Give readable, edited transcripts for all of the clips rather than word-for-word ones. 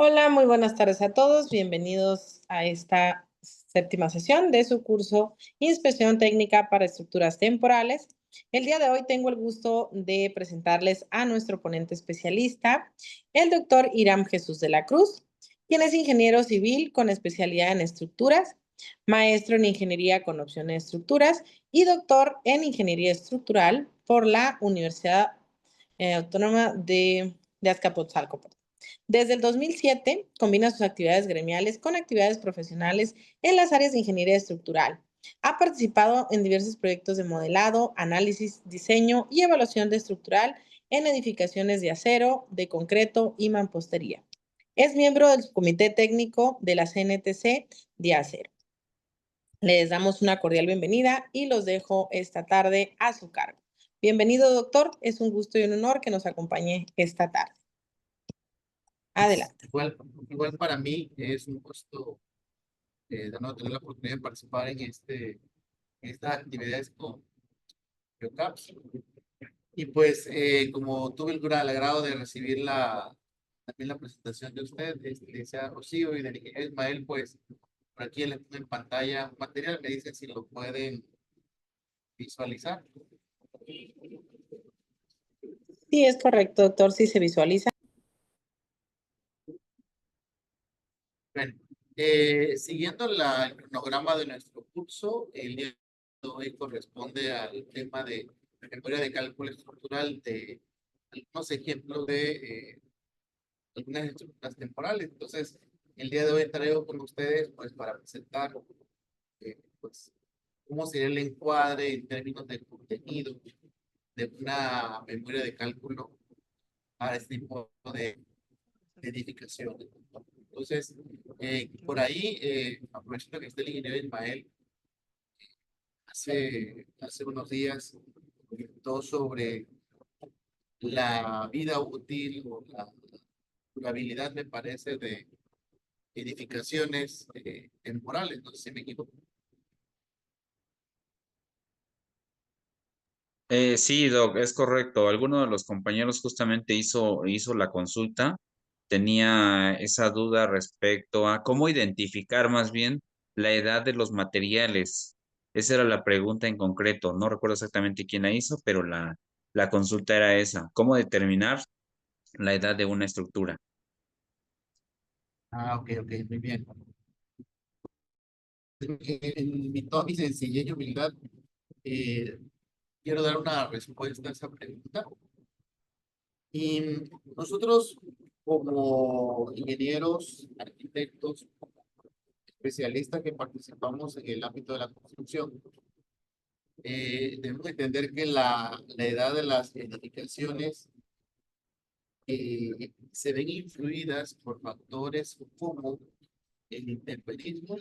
Hola, muy buenas tardes a todos. Bienvenidos a esta séptima sesión de su curso Inspección Técnica para Estructuras Temporales. El día de hoy tengo el gusto de presentarles a nuestro ponente especialista, el doctor Iram Jesús de la Cruz, quien es ingeniero civil con especialidad en estructuras, maestro en ingeniería con opción en estructuras y doctor en ingeniería estructural por la Universidad Autónoma de Azcapotzalco. Desde el 2007, combina sus actividades gremiales con actividades profesionales en las áreas de ingeniería estructural. Ha participado en diversos proyectos de modelado, análisis, diseño y evaluación de estructural en edificaciones de acero, de concreto y mampostería. Es miembro del comité técnico de la CNTC de acero. Les damos una cordial bienvenida y los dejo esta tarde a su cargo. Bienvenido, doctor. Es un gusto y un honor que nos acompañe esta tarde. Pues, Adelante. igual para mí es un gusto de nuevo tener la oportunidad de participar en estas actividades con GeoCaps. Y pues como tuve el gran agrado de recibir también la presentación de usted, sea Rocío y del ingeniero Ismael, pues por aquí les pongo en pantalla un material, me dicen si lo pueden visualizar. Sí, es correcto, doctor. Sí se visualiza. Bueno, siguiendo el cronograma de nuestro curso, el día de hoy corresponde al tema de memoria de cálculo estructural de algunos ejemplos de algunas estructuras temporales. Entonces, el día de hoy traigo con ustedes pues para presentar pues cómo sería el encuadre en términos de contenido de una memoria de cálculo para este tipo de edificaciones. Entonces, por ahí, aprovechando que está el ingeniero Ismael, hace unos días comentó sobre la vida útil o la durabilidad, me parece, de edificaciones temporales. No sé si me equivoco. Sí, Doc, es correcto. Alguno de los compañeros justamente hizo la consulta, tenía esa duda respecto a cómo identificar más bien la edad de los materiales. Esa era la pregunta en concreto. No recuerdo exactamente quién la hizo, pero la consulta era esa. ¿Cómo determinar la edad de una estructura? Ah, ok, ok, muy bien. Toda mi sencillez y humildad, eh, quiero dar una respuesta a esa pregunta. Y nosotros, como ingenieros, arquitectos, especialistas que participamos en el ámbito de la construcción, debemos entender que la edad de las edificaciones se ven influidas por factores como el intemperismo,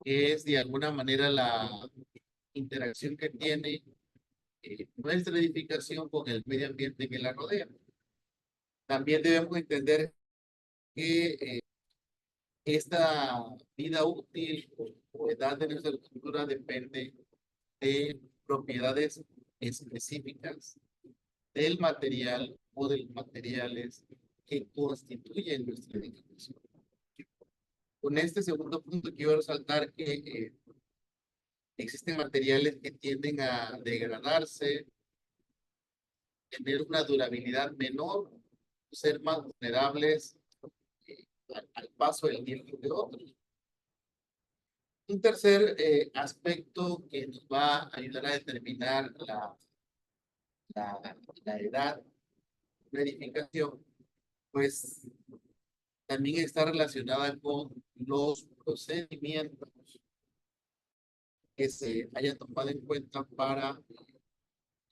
que es de alguna manera la interacción que tiene nuestra edificación con el medio ambiente que la rodea. También debemos entender que esta vida útil o edad de nuestra estructura depende de propiedades específicas del material o de los materiales que constituyen nuestra edificación. Con este segundo punto quiero resaltar que existen materiales que tienden a degradarse, tener una durabilidad menor, ser más vulnerables al paso del tiempo de otros. Un tercer aspecto que nos va a ayudar a determinar la edad de una edificación, pues también está relacionada con los procedimientos que se hayan tomado en cuenta para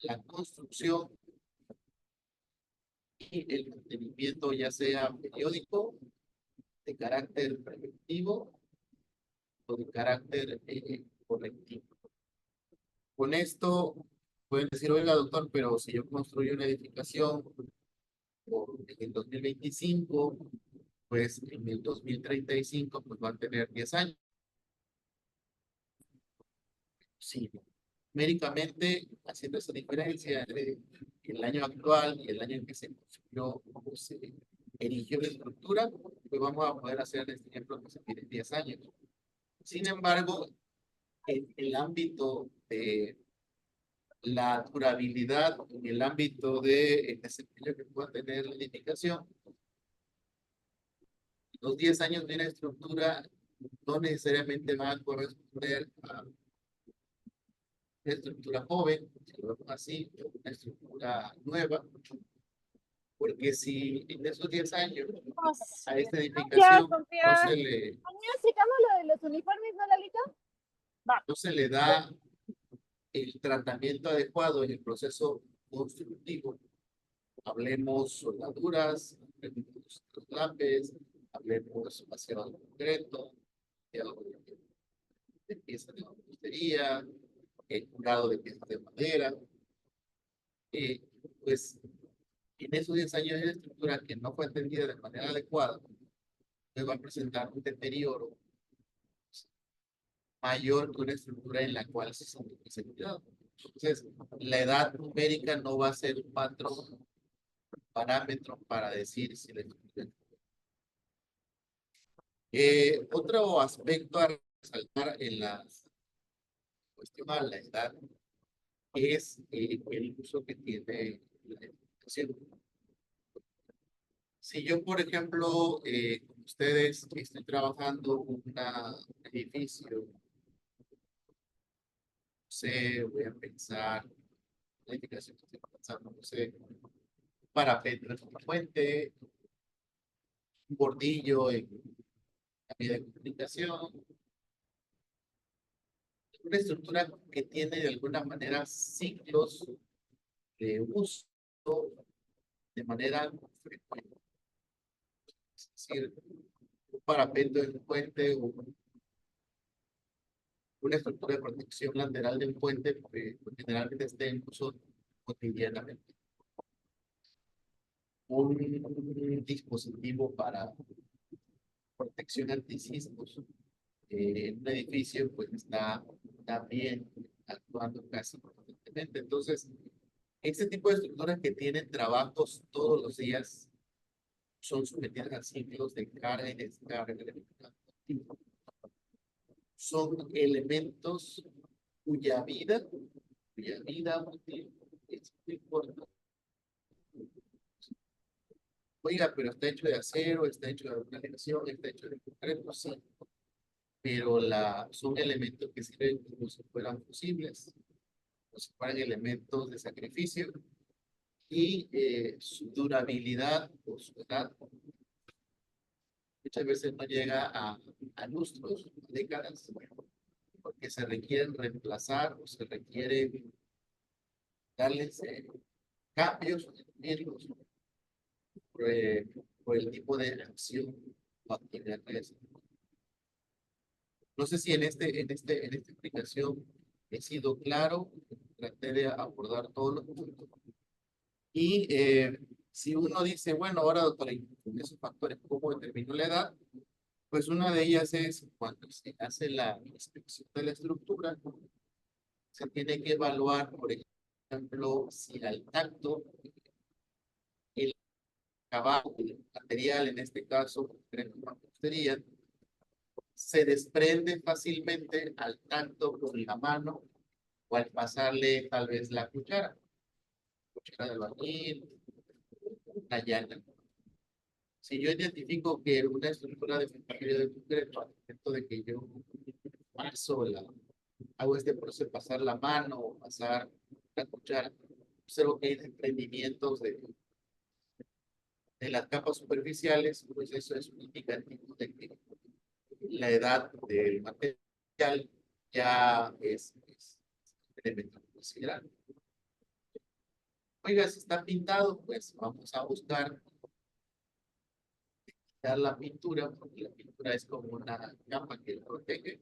la construcción y el mantenimiento, ya sea periódico, de carácter preventivo o de carácter correctivo. Con esto pueden decir, oiga, doctor, pero si yo construyo una edificación en el 2025, pues en el 2035 pues va a tener 10 años. Sí, médicamente, haciendo esa diferencia entre el año actual y el año en que se construyó o se erigió la estructura, pues vamos a poder hacer este ejemplo que se tiene 10 años. Sin embargo, en el ámbito de la durabilidad, en el ámbito de desempeño que pueda tener la edificación, los 10 años de una estructura no necesariamente van a corresponder a una estructura joven, si lo vemos así, o una estructura nueva, porque si en esos 10 años a esta edificación no se le, checamos lo de los uniformes, ¿no, Lalito? no se le da el tratamiento adecuado en el proceso constructivo, hablemos soldaduras, hablemos lápiz, hablemos vaciado de concreto, de piezas de mampostería, curado de piezas de madera, pues en esos 10 años de estructura que no fue atendida de manera adecuada, pues va a presentar un deterioro mayor que una estructura en la cual se ha cuidado. Entonces, la edad numérica no va a ser un patrón, parámetro para decir si la estructura. Otro aspecto a resaltar en la cuestión a la edad es el uso que tiene la edificación. Si yo, por ejemplo, con ustedes estoy trabajando un edificio, no sé, voy a pensar, la edificación que estoy pensando, no sé, parapeto en una fuente, un bordillo en la vía de comunicación, una estructura que tiene de alguna manera ciclos de uso de manera frecuente. Es decir, un parapeto en un puente o una estructura de protección lateral del puente generalmente esté en uso cotidianamente. Un dispositivo para protección antisismos en un edificio pues está también actuando casi constantemente. Entonces, este tipo de estructuras que tienen trabajos todos los días son sometidas a ciclos de carga y descarga eléctrica. Son elementos cuya vida es muy corta. Oiga, pero está hecho de acero, está hecho de alguna generación, está hecho de concreto, sí. Pero son elementos que sirven como si fueran fusibles, como si fueran elementos de sacrificio, y su durabilidad o su edad muchas veces no llega a lustros, a décadas, porque se requieren reemplazar o se requieren darles cambios o definirlos por el tipo de acción o actividad que es. No sé si en esta explicación he sido claro, traté de abordar todos los puntos. Y si uno dice, bueno, ahora doctora, con esos factores, ¿cómo determino la edad? Pues una de ellas es cuando se hace la inspección de la estructura, se tiene que evaluar, por ejemplo, si al tacto, el acabado, el material, en este caso, mampostería, se desprende fácilmente al tacto con la mano o al pasarle tal vez la cuchara de albañil, una llana. Si yo identifico que una estructura de mampostería de concreto, al momento de que yo paso hago este proceso de pasar la mano o pasar la cuchara, observo que hay desprendimientos de las capas superficiales, pues eso es un indicativo de que la edad del material ya es un elemento considerable. Oiga, si está pintado, pues vamos a buscar quitar la pintura, porque la pintura es como una capa que lo protege.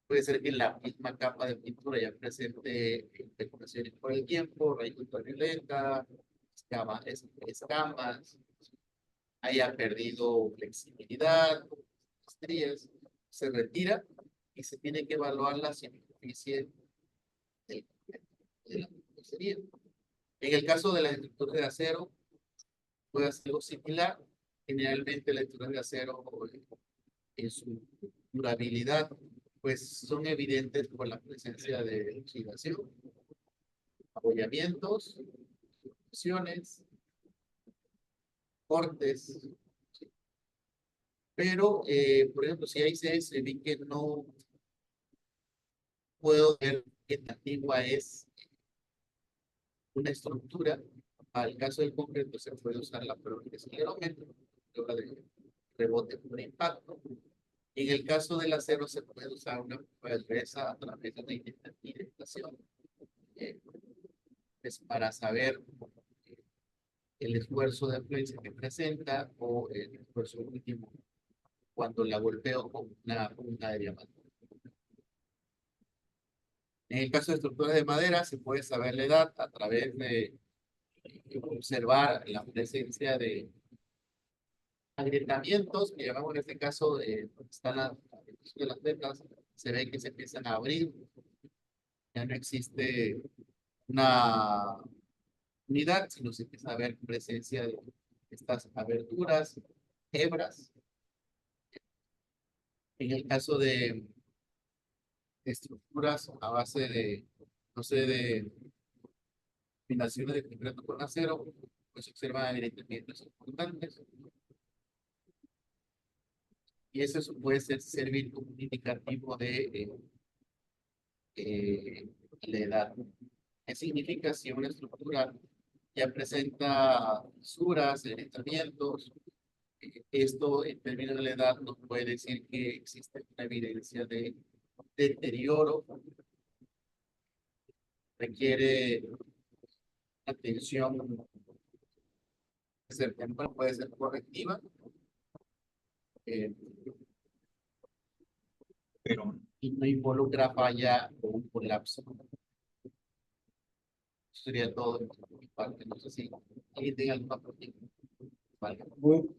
Puede ser que la misma capa de pintura ya presente decoraciones por el tiempo, raíz ultravioleta, escamas, haya perdido flexibilidad, estrías, se retira y se tiene que evaluar la superficie de la mampostería. En el caso de las estructuras de acero, puede hacer algo similar. Generalmente las estructuras de acero en su durabilidad pues son evidentes por la presencia de oxidación, abollamientos, fusiones, cortes. Pero, por ejemplo, si hay CS, vi que no puedo ver qué tan antigua es una estructura. Al caso del concreto se puede usar la prueba de esclerómetro, prueba de rebote por impacto. En el caso del acero se puede usar una prueba de dureza a través de una indentación. Es para saber el esfuerzo de influencia que presenta o el esfuerzo último cuando la golpeo con una punta de diamante. En el caso de estructuras de madera se puede saber la edad a través de observar la presencia de agrietamientos, que llamamos en este caso, están las letras, se ve que se empiezan a abrir, ya no existe una unidad, sino se empieza a ver presencia de estas aberturas, hebras. En el caso de estructuras a base de, no sé, de combinaciones de concreto con acero, pues se observan agrietamientos importantes. Y eso puede servir como un indicativo de la edad. ¿Qué significa si una estructura ya presenta fisuras, agrietamientos? Esto en términos de la edad nos puede decir que existe una evidencia de deterioro, requiere atención, puede ser temprana, puede ser correctiva, pero y no involucra falla o un colapso. Eso sería todo de mi parte. No sé si alguien tenga alguna pregunta. Vale.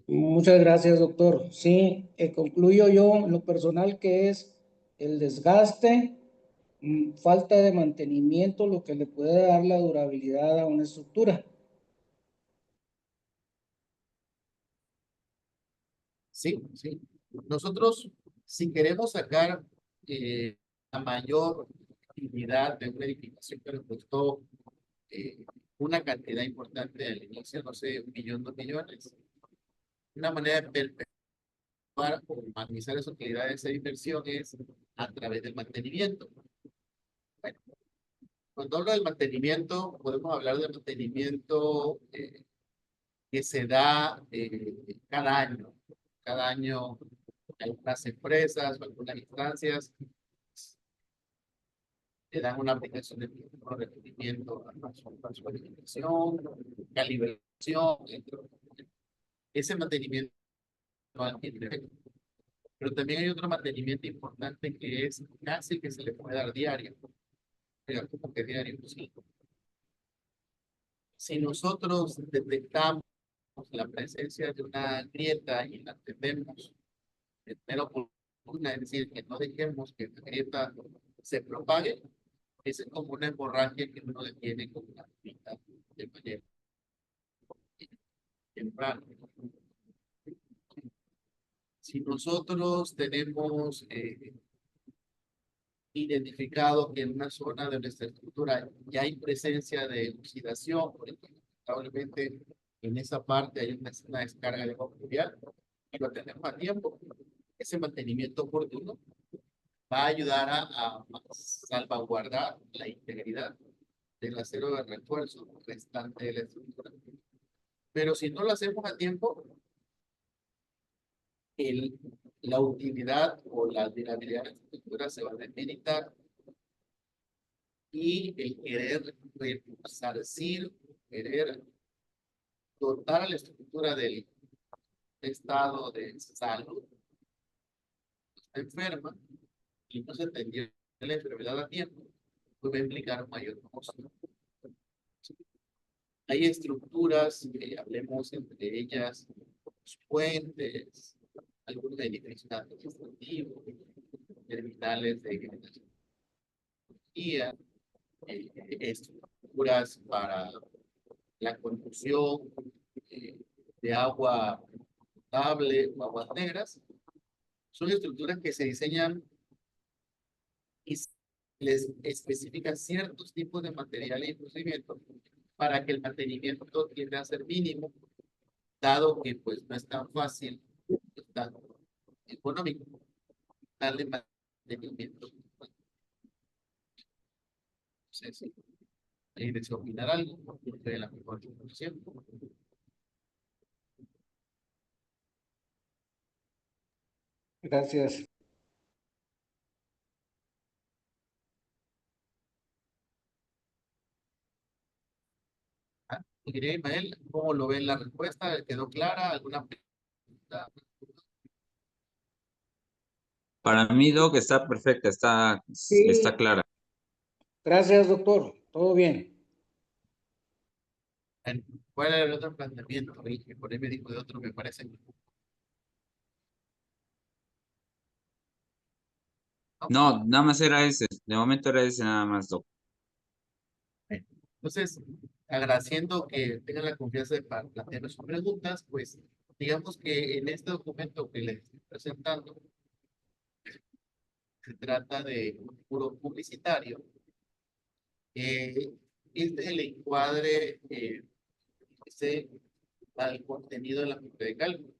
Muchas gracias, doctor. Sí, concluyo yo en lo personal que es el desgaste, falta de mantenimiento, lo que le puede dar la durabilidad a una estructura. Sí, sí. Nosotros, si queremos sacar la mayor utilidad de una edificación que nos costó una cantidad importante al inicio, no sé, 1 millón, 2 millones, una manera de perpetuar o maximizar esa utilidad de esa inversión es a través del mantenimiento. Bueno, cuando hablo del mantenimiento, podemos hablar del mantenimiento que se da cada año. Cada año algunas empresas o algunas instancias te dan una aplicación de requerimiento para su verificación, calibración, ese mantenimiento no tiene efecto. Pero también hay otro mantenimiento importante que es casi que se le puede dar diario. Pero como que diario, sí. Si nosotros detectamos la presencia de una grieta y la atendemos, pero por una, es decir, que no dejemos que la grieta se propague, es como una hemorragia que uno detiene con una pinta de manera temprana. Si nosotros tenemos identificado que en una zona de nuestra estructura ya hay presencia de oxidación, porque lamentablemente en esa parte hay una descarga de agua pluvial y lo tenemos a tiempo, ese mantenimiento oportuno va a ayudar a salvaguardar la integridad del acero de refuerzo restante de la estructura. Pero si no lo hacemos a tiempo, la utilidad o la durabilidad de la estructura se va a debilitar y el querer resarcir, querer dotar a la estructura del estado de salud está enferma y no se atendió la enfermedad a tiempo, pues va a implicar un mayor costo. Hay estructuras, hablemos entre ellas, los puentes, algunos edificios administrativos, terminales de energía, estructuras para la conducción, de agua potable o aguas negras. Son estructuras que se diseñan y les especifican ciertos tipos de materiales y procedimientos para que el mantenimiento tienda a ser mínimo, dado que pues no es tan fácil, no es tan económico darle mantenimiento. No sé si hay que opinar algo, porque de la mejor información. Gracias. Mi querido Ismael, ¿cómo lo ven la respuesta? ¿Quedó clara? ¿Alguna pregunta? Para mí, Doc, está perfecta, está Sí, clara. gracias, doctor. Todo bien. ¿Cuál era el otro planteamiento? Que por ahí me dijo de otro, me parece. No, nada más era ese. De momento era ese nada más, Doc. Entonces, agradeciendo que tengan la confianza de plantear sus preguntas, pues digamos que en este documento que les estoy presentando, se trata de un puro publicitario. Este es el encuadre que se da el contenido de la propiedad de cálculo.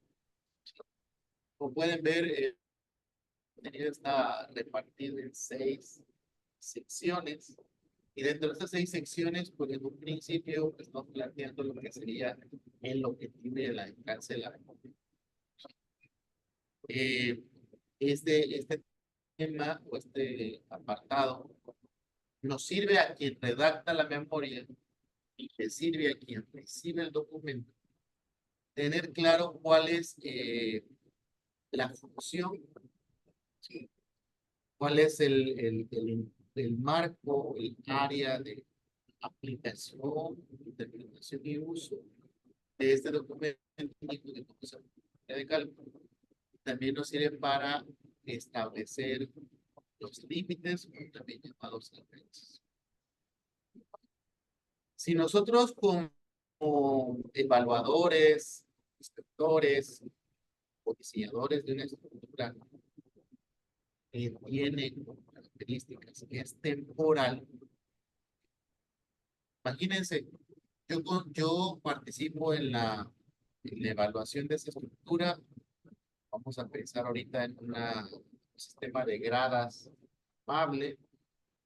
Como pueden ver, el contenido está repartido en 6 secciones. Y dentro de estas 6 secciones, pues en un principio estamos planteando lo que sería el objetivo de la alcance de la este tema o este apartado nos sirve a quien redacta la memoria y le sirve a quien recibe el documento tener claro cuál es la función, ¿sí? Cuál es el marco, el área de aplicación, interpretación y uso de este documento de cálculo. También nos sirve para establecer los límites, también llamados alcances. Si nosotros como evaluadores, inspectores o diseñadores de una estructura que tiene características que es temporal, imagínense, yo participo en la evaluación de esa estructura. Vamos a pensar ahorita en un sistema de gradas amable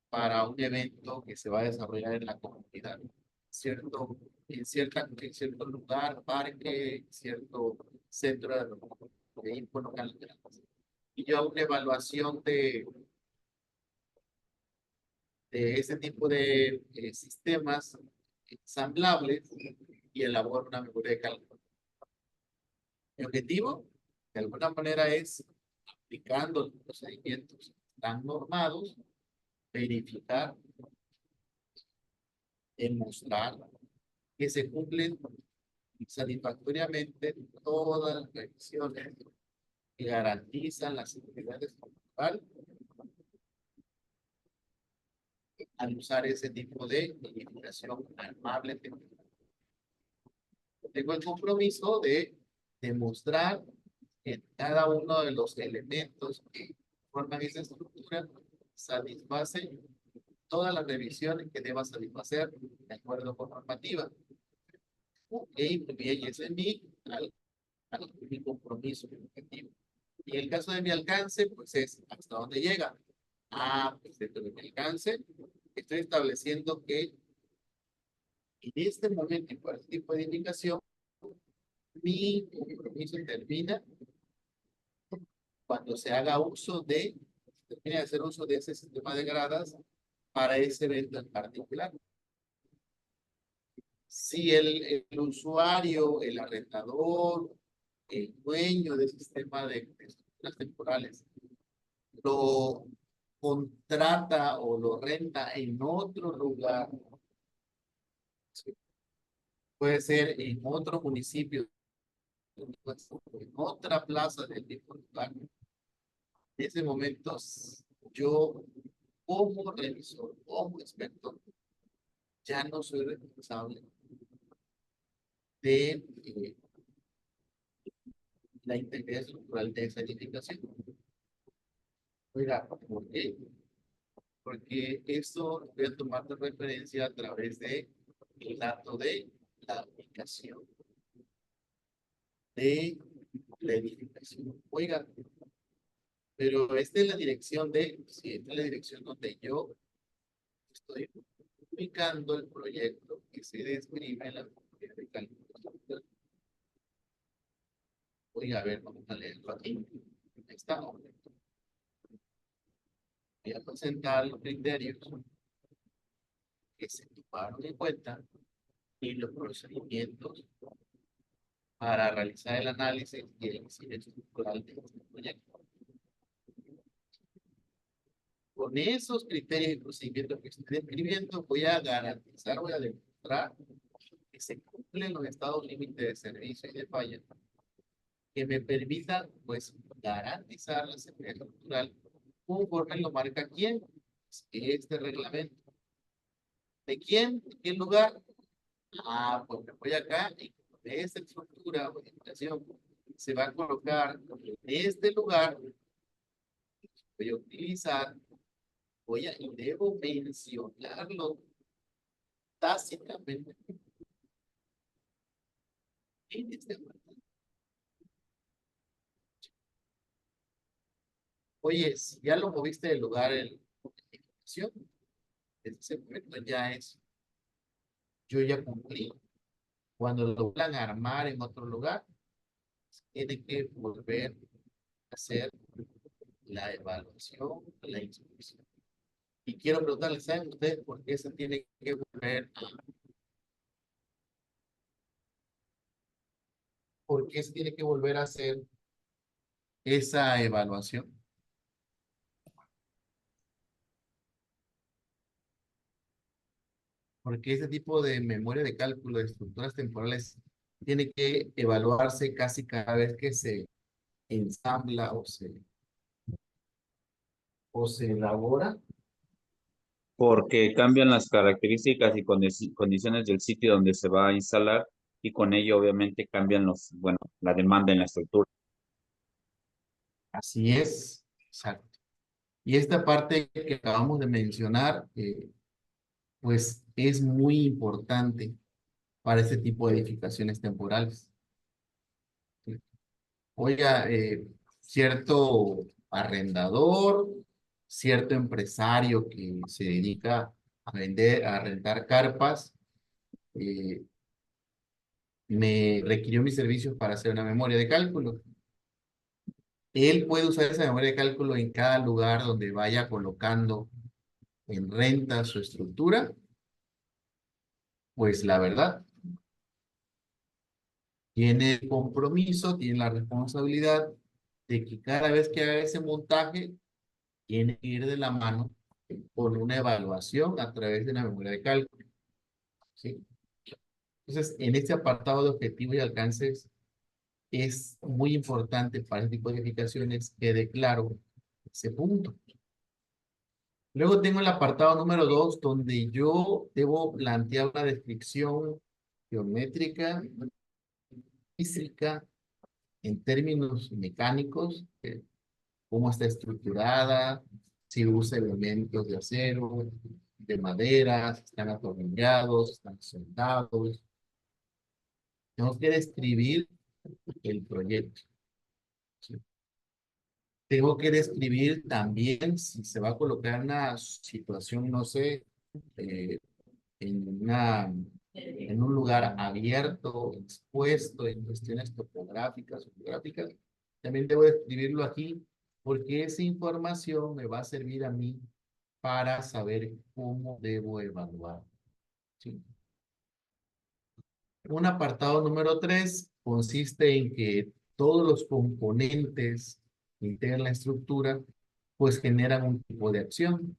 para un evento que se va a desarrollar en la comunidad. En cierto lugar, parque, cierto centro de info local. Y yo hago una evaluación de ese tipo de sistemas ensamblables y elaboro una memoria de cálculo. Mi objetivo, de alguna manera, es aplicando los procedimientos que están normados, verificar, demostrar que se cumplen satisfactoriamente todas las revisiones que garantizan la seguridad estructural al usar ese tipo de edificación armable. Tengo el compromiso de demostrar que cada uno de los elementos que forman esa estructura satisface todas las revisiones que deba satisfacer de acuerdo con normativa. Y ese es mi compromiso, mi objetivo. Y en el caso de mi alcance, pues es hasta dónde llega. Pues dentro de mi alcance, estoy estableciendo que en este momento y por este tipo de indicación, mi compromiso termina cuando se haga uso termine de hacer uso de ese sistema de gradas para ese evento en particular. Si el usuario, el arrendador, el dueño del sistema de estructuras temporales lo contrata o lo renta en otro lugar, puede ser en otro municipio, en otra plaza del mismo lugar. En ese momento, yo como revisor, como experto, ya no soy responsable de la integridad estructural de esa edificación. Oiga, ¿por qué? Porque esto voy a tomar de referencia a través de el dato de la ubicación de la edificación. Oiga, pero esta es la dirección de, sí, esta es la dirección donde yo estoy ubicando el proyecto que se describe en la memoria de cálculo estructural. Oiga, a ver, vamos a leerlo aquí. Ahí está. Voy a presentar los criterios que se tomaron en cuenta y los procedimientos para realizar el análisis y el diseño estructural de este proyecto. Con esos criterios y procedimientos que estoy describiendo, voy a garantizar, voy a demostrar que se cumplen los estados límites de servicio y de falla que me permitan, pues, garantizar la seguridad estructural conforme lo marca quién, este reglamento. ¿De quién? ¿De qué lugar? Ah, pues me voy acá y de esta estructura o edificación se va a colocar en este lugar. Voy a utilizar, y debo mencionarlo tácitamente en este apartado. Oye, si ya lo moviste del lugar en la edificación, desde ese momento ya es, yo ya cumplí. Cuando lo van a armar en otro lugar, tiene que volver a hacer la evaluación, la inspección. Y quiero preguntarles, ¿saben ustedes por qué se tiene que volver a... ¿Por qué se tiene que volver a hacer esa evaluación? Porque ese tipo de memoria de cálculo de estructuras temporales tiene que evaluarse casi cada vez que se ensambla o se elabora. Porque cambian las características y condiciones del sitio donde se va a instalar y con ello obviamente cambian bueno, la demanda en la estructura. Así es, exacto. Y esta parte que acabamos de mencionar, pues es muy importante para este tipo de edificaciones temporales. Oiga, cierto arrendador, cierto empresario que se dedica a vender, a rentar carpas, eh, me requirió mis servicios para hacer una memoria de cálculo. Él puede usar esa memoria de cálculo en cada lugar donde vaya colocando en renta su estructura. Pues la verdad, tiene el compromiso, tiene la responsabilidad de que cada vez que haga ese montaje, tiene que ir de la mano con una evaluación a través de una memoria de cálculo. ¿Sí? Entonces, en este apartado de objetivos y alcances, es muy importante para este tipo de edificaciones que declaro ese punto. Luego tengo el apartado número 2, donde yo debo plantear una descripción geométrica, física, en términos mecánicos, cómo está estructurada, si usa elementos de acero, de madera, si están atornillados, están soldados. Tengo que describir el proyecto. ¿Sí? Tengo que describir también si se va a colocar una situación, no sé, eh, en un lugar abierto, expuesto en cuestiones topográficas, geográficas. También debo describirlo aquí porque esa información me va a servir a mí para saber cómo debo evaluar. ¿Sí? Un apartado número 3 consiste en que todos los componentes que integran la estructura pues generan un tipo de acción.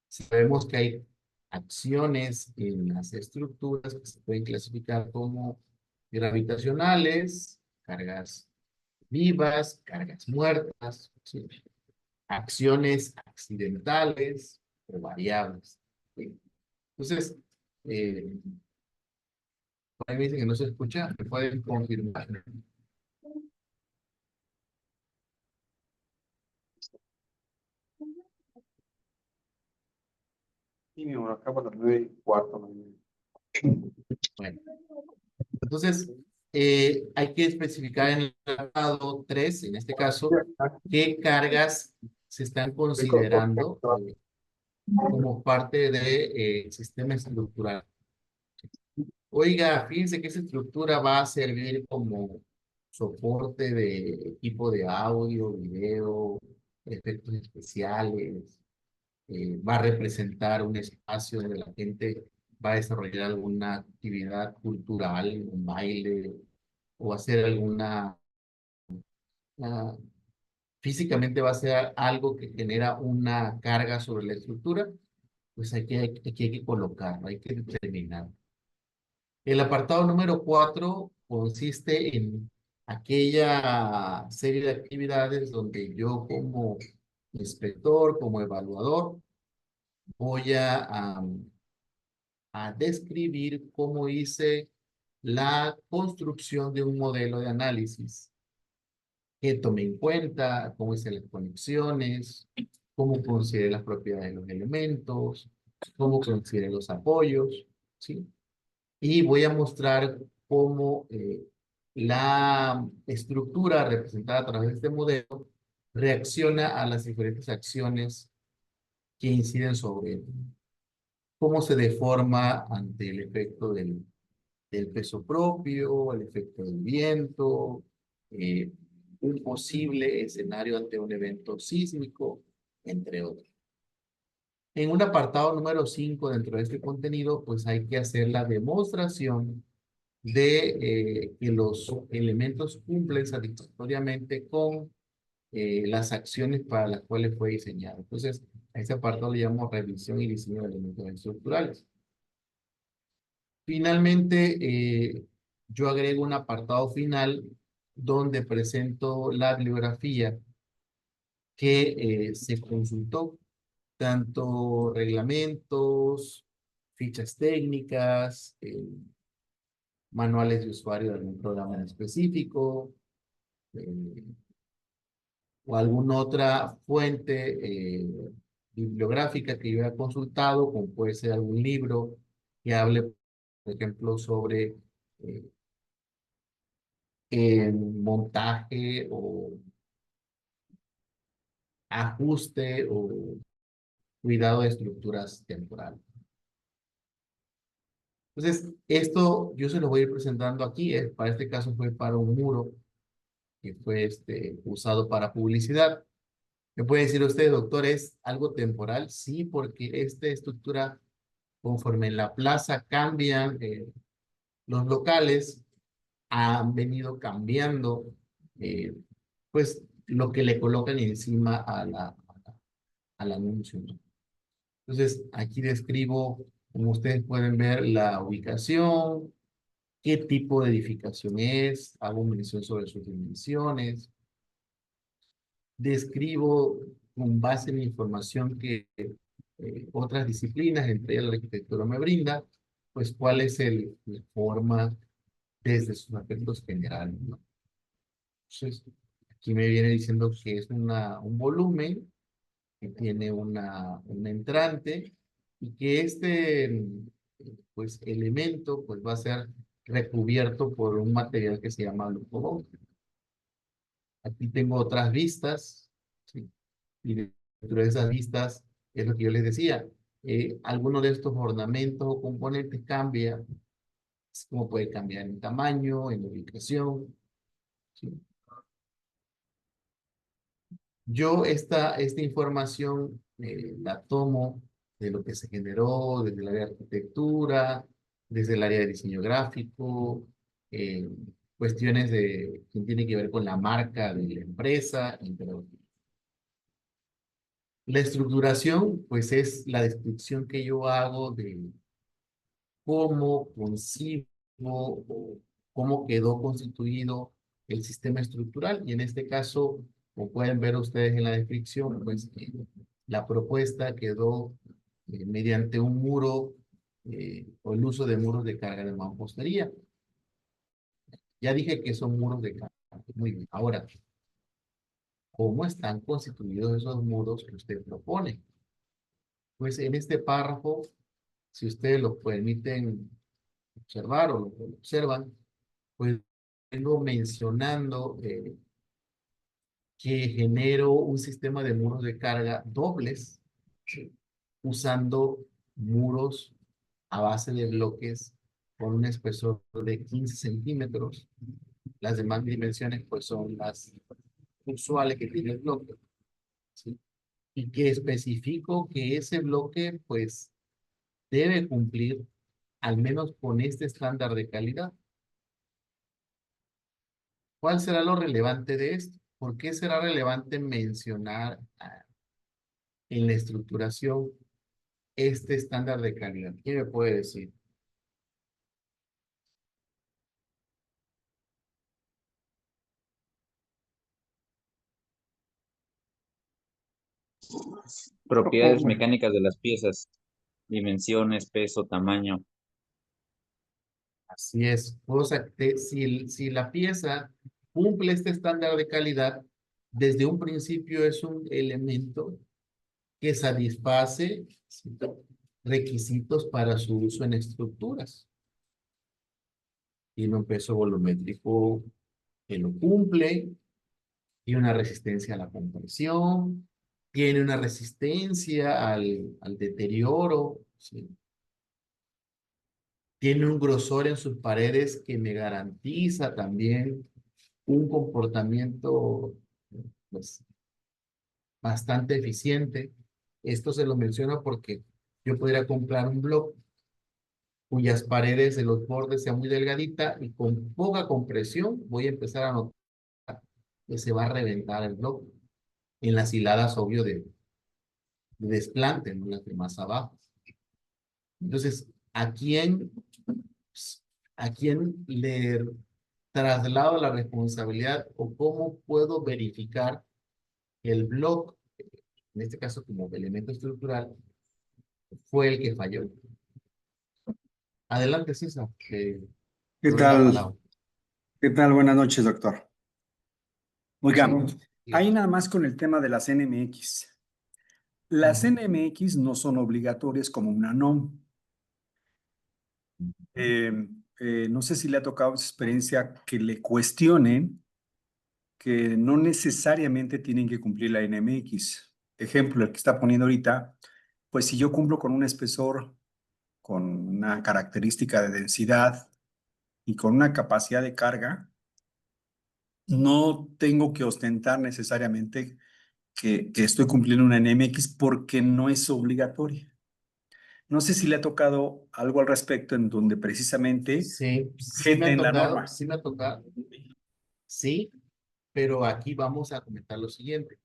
Sabemos que hay acciones en las estructuras que se pueden clasificar como gravitacionales, cargas vivas, cargas muertas, ¿sí? Acciones accidentales o variables. ¿Sí? Entonces, por ahí me dicen que no se escucha, me pueden confirmar. Sí, mi amor, acá para las 9:15, 9:30. Bueno, entonces hay que especificar en el apartado 3, en este caso, qué cargas se están considerando como parte del sistema estructural. Oiga, fíjense que esa estructura va a servir como soporte de equipo de audio, video, efectos especiales, va a representar un espacio donde la gente va a desarrollar alguna actividad cultural, un baile, o hacer ah, físicamente va a ser algo que genera una carga sobre la estructura, pues aquí hay que colocarlo, hay que determinar. El apartado número 4 consiste en aquella serie de actividades donde yo como inspector, como evaluador, voy a describir cómo hice la construcción de un modelo de análisis, qué tomé en cuenta, cómo hice las conexiones, cómo consideré las propiedades de los elementos, cómo consideré los apoyos, ¿sí? Y voy a mostrar cómo la estructura representada a través de este modelo reacciona a las diferentes acciones que inciden sobre él. Cómo se deforma ante el efecto del peso propio, el efecto del viento, un posible escenario ante un evento sísmico, entre otros. En un apartado número 5 dentro de este contenido, pues hay que hacer la demostración de que los elementos cumplen satisfactoriamente con las acciones para las cuales fue diseñado. Entonces, a ese apartado le llamamos revisión y diseño de elementos estructurales. Finalmente, yo agrego un apartado final donde presento la bibliografía que se consultó, tanto reglamentos, fichas técnicas, manuales de usuario de algún programa en específico, eh, o alguna otra fuente bibliográfica que yo haya consultado, como puede ser algún libro que hable, por ejemplo, sobre montaje o ajuste o cuidado de estructuras temporales. Entonces, esto yo se lo voy a ir presentando aquí. Para este caso fue para un muro que fue usado para publicidad. ¿Me puede decir usted, doctor, es algo temporal? Sí, porque esta estructura, conforme en la plaza cambian los locales, han venido cambiando, pues, lo que le colocan encima al anuncio, ¿no? Entonces, aquí describo, como ustedes pueden ver, la ubicación, qué tipo de edificación es, hago mención sobre sus dimensiones, describo con base en la información que otras disciplinas, entre ellas la arquitectura me brinda, pues cuál es la forma desde sus aspectos generales, ¿no? Entonces, aquí me viene diciendo que es un volumen que tiene un entrante y que pues, elemento pues, va a ser recubierto por un material que se llama Lucobón. Aquí tengo otras vistas, ¿sí? Y dentro de esas vistas es lo que yo les decía. Alguno de estos ornamentos o componentes cambia, como puede cambiar en tamaño, en ubicación, ¿sí? Yo esta información la tomo de lo que se generó desde el área de arquitectura, desde el área de diseño gráfico, cuestiones que tienen que ver con la marca de la empresa, entre otros. La estructuración, pues es la descripción que yo hago de cómo concibo o cómo quedó constituido el sistema estructural. Y en este caso, como pueden ver ustedes en la descripción, pues la propuesta quedó mediante un muro o el uso de muros de carga de mampostería. Ya dije que son muros de carga. Muy bien. Ahora, ¿cómo están constituidos esos muros que usted propone? Pues en este párrafo, si ustedes lo permiten observar o lo observan, pues vengo mencionando que genero un sistema de muros de carga dobles, ¿sí? Usando muros a base de bloques con un espesor de 15 centímetros. Las demás dimensiones pues son las usuales que tiene el bloque, ¿sí? Y que especifico que ese bloque pues debe cumplir al menos con este estándar de calidad. ¿Cuál será lo relevante de esto? ¿Por qué será relevante mencionar en la estructuración este estándar de calidad? ¿Quién me puede decir? Propiedades mecánicas de las piezas, dimensiones, peso, tamaño. Así es. O sea, si la pieza cumple este estándar de calidad, desde un principio es un elemento que satisface, ¿sí?, requisitos para su uso en estructuras. Tiene un peso volumétrico que lo cumple, tiene una resistencia a la compresión, tiene una resistencia al deterioro, ¿sí? Tiene un grosor en sus paredes que me garantiza también un comportamiento pues, bastante eficiente. Esto se lo menciono porque yo podría comprar un bloque cuyas paredes de los bordes sean muy delgaditas y con poca compresión voy a empezar a notar que se va a reventar el bloque en las hiladas, obvio, de desplante, no las de más abajo. Entonces, ¿a quién le traslado la responsabilidad o cómo puedo verificar que el bloque, en este caso como elemento estructural, fue el que falló? Adelante, César. ¿Qué Te doy la tal? palabra. ¿Qué tal? Buenas noches, doctor. Oigan, Sí. ahí nada más con el tema de las NMX. Las NMX no son obligatorias como una NOM. No sé si le ha tocado esa experiencia que le cuestionen que no necesariamente tienen que cumplir la NMX. Ejemplo, el que está poniendo ahorita, pues si yo cumplo con un espesor, con una característica de densidad y con una capacidad de carga, no tengo que ostentar necesariamente que estoy cumpliendo una NMX porque no es obligatoria. No sé si le ha tocado algo al respecto en donde precisamente Sí, sí me ha jeten la tocado, norma. sí me ha tocado. Sí, pero aquí vamos a comentar lo siguiente.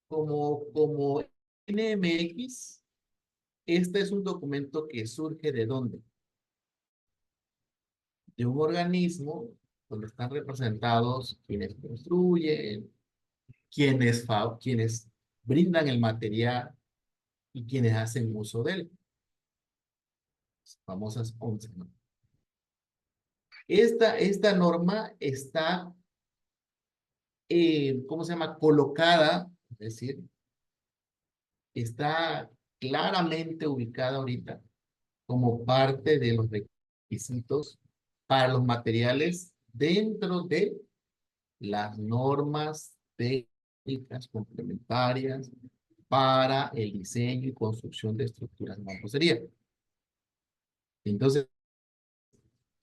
Como NMX, este es un documento que surge ¿de dónde? De un organismo donde están representados quienes construyen, quienes brindan el material y quienes hacen uso de él. Las famosas 11, ¿no? Esta norma está, ¿cómo se llama? Colocada, es decir, está claramente ubicada ahorita como parte de los requisitos para los materiales dentro de las normas técnicas complementarias para el diseño y construcción de estructuras de mampostería. Entonces,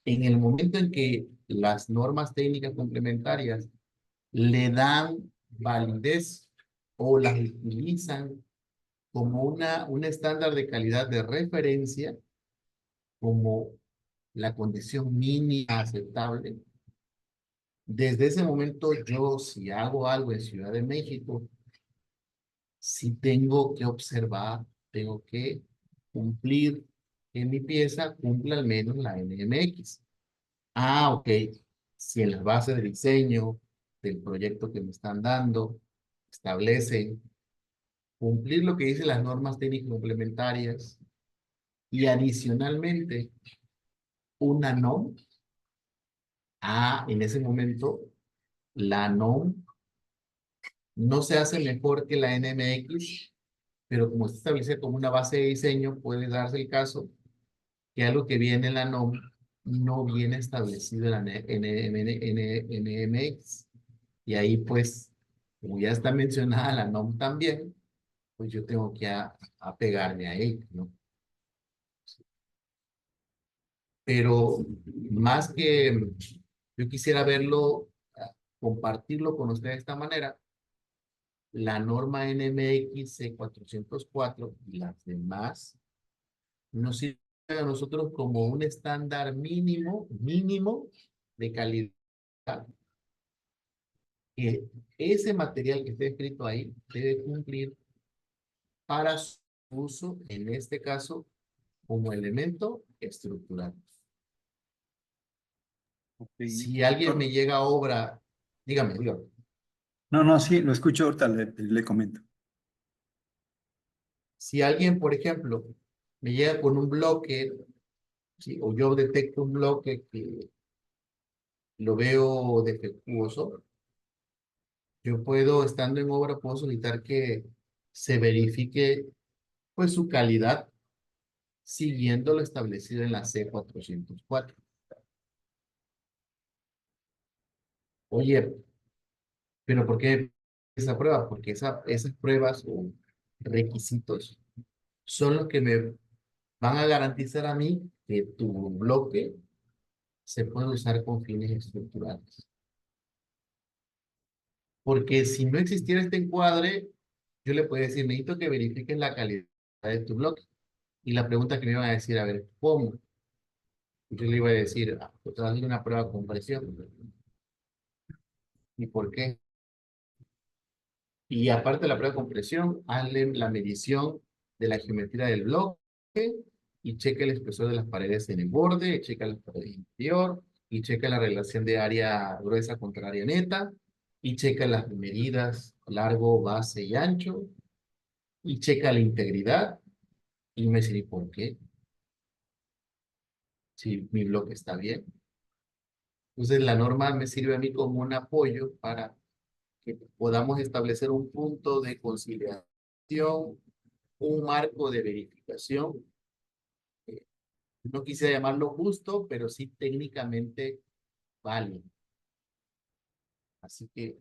en el momento en que las normas técnicas complementarias le dan validez o las utilizan como un estándar de calidad de referencia, como la condición mínima aceptable, desde ese momento yo, si hago algo en Ciudad de México, si tengo que observar, tengo que cumplir que mi pieza cumpla al menos la NMX. Ah, ok. Si en las bases de diseño del proyecto que me están dando establecen cumplir lo que dicen las normas técnicas complementarias y adicionalmente una NOM, en ese momento la NOM no se hace mejor que la NMX, pero como se establece como una base de diseño, puede darse el caso que algo que viene en la NOM no viene establecido en la NMX. Y ahí, pues, como ya está mencionada la NOM también, pues yo tengo que apegarme a ella, ¿no? Pero más que yo quisiera verlo, compartirlo con ustedes de esta manera, la norma NMX C404 y las demás nos sirven a nosotros como un estándar mínimo de calidad, que ese material que esté escrito ahí debe cumplir para su uso, en este caso, como elemento estructural. Si alguien me llega a obra, dígame. No, no, sí, lo escucho ahorita, le comento. Si alguien, por ejemplo, me llega con un bloque, ¿sí? O yo detecto un bloque que lo veo defectuoso, yo puedo, estando en obra, puedo solicitar que se verifique pues su calidad siguiendo lo establecido en la C404. Oye, pero ¿por qué esa prueba? Porque esas pruebas o requisitos son los que me van a garantizar a mí que tu bloque se puede usar con fines estructurales. Porque si no existiera este encuadre, yo le podría decir, necesito que verifiques la calidad de tu bloque. Y la pregunta que me iban a decir, a ver, ¿cómo? Yo le iba a decir, pues vas a hacer una prueba con presión. ¿Y por qué? Y aparte de la prueba con presión, hazle la medición de la geometría del bloque y cheque el espesor de las paredes en el borde, checa la pared interior y checa la relación de área gruesa contra área neta y checa las medidas largo, base y ancho y checa la integridad y me dice, ¿y por qué? Si mi bloque está bien. Entonces la norma me sirve a mí como un apoyo para que podamos establecer un punto de conciliación, un marco de verificación. No quisiera llamarlo justo, pero sí técnicamente válido. Así que,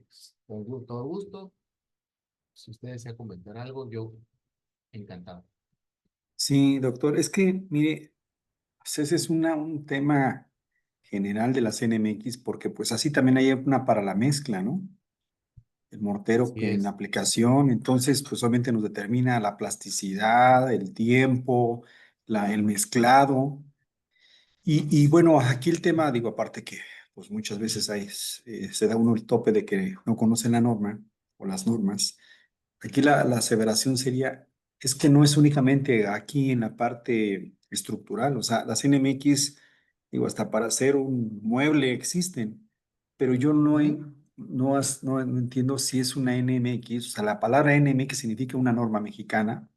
con todo gusto, si ustedes desean comentar algo, yo encantado. Sí, doctor, es que, mire, pues ese es un tema general de la CNMX, porque pues así también hay una para la mezcla, ¿no? El mortero Así que en la es. aplicación, entonces pues obviamente nos determina la plasticidad, el tiempo, el mezclado. Y bueno, aquí el tema, digo, aparte que pues muchas veces se da uno el tope de que no conocen la norma o las normas. Aquí la aseveración sería, es que no es únicamente aquí en la parte estructural, o sea, las NMX, digo, hasta para hacer un mueble existen, pero yo no entiendo si es una NMX, o sea, la palabra NMX significa una norma mexicana.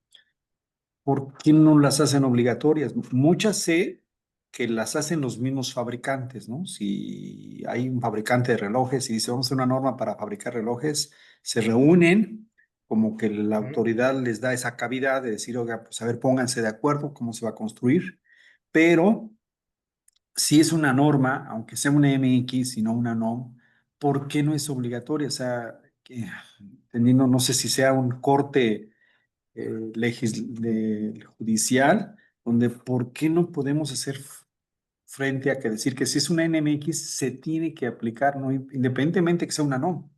¿Por qué no las hacen obligatorias? Muchas sé que las hacen los mismos fabricantes, ¿no? Si hay un fabricante de relojes y dice, vamos a hacer una norma para fabricar relojes, se reúnen, como que la autoridad les da esa cavidad de decir, oiga, pues a ver, pónganse de acuerdo cómo se va a construir, pero si es una norma, aunque sea una MX y no una NOM, ¿por qué no es obligatoria? O sea, entendiendo, no sé si sea un corte judicial, donde ¿por qué no podemos hacer frente a que decir que si es una NMX se tiene que aplicar, ¿no? Independientemente que sea una NOM,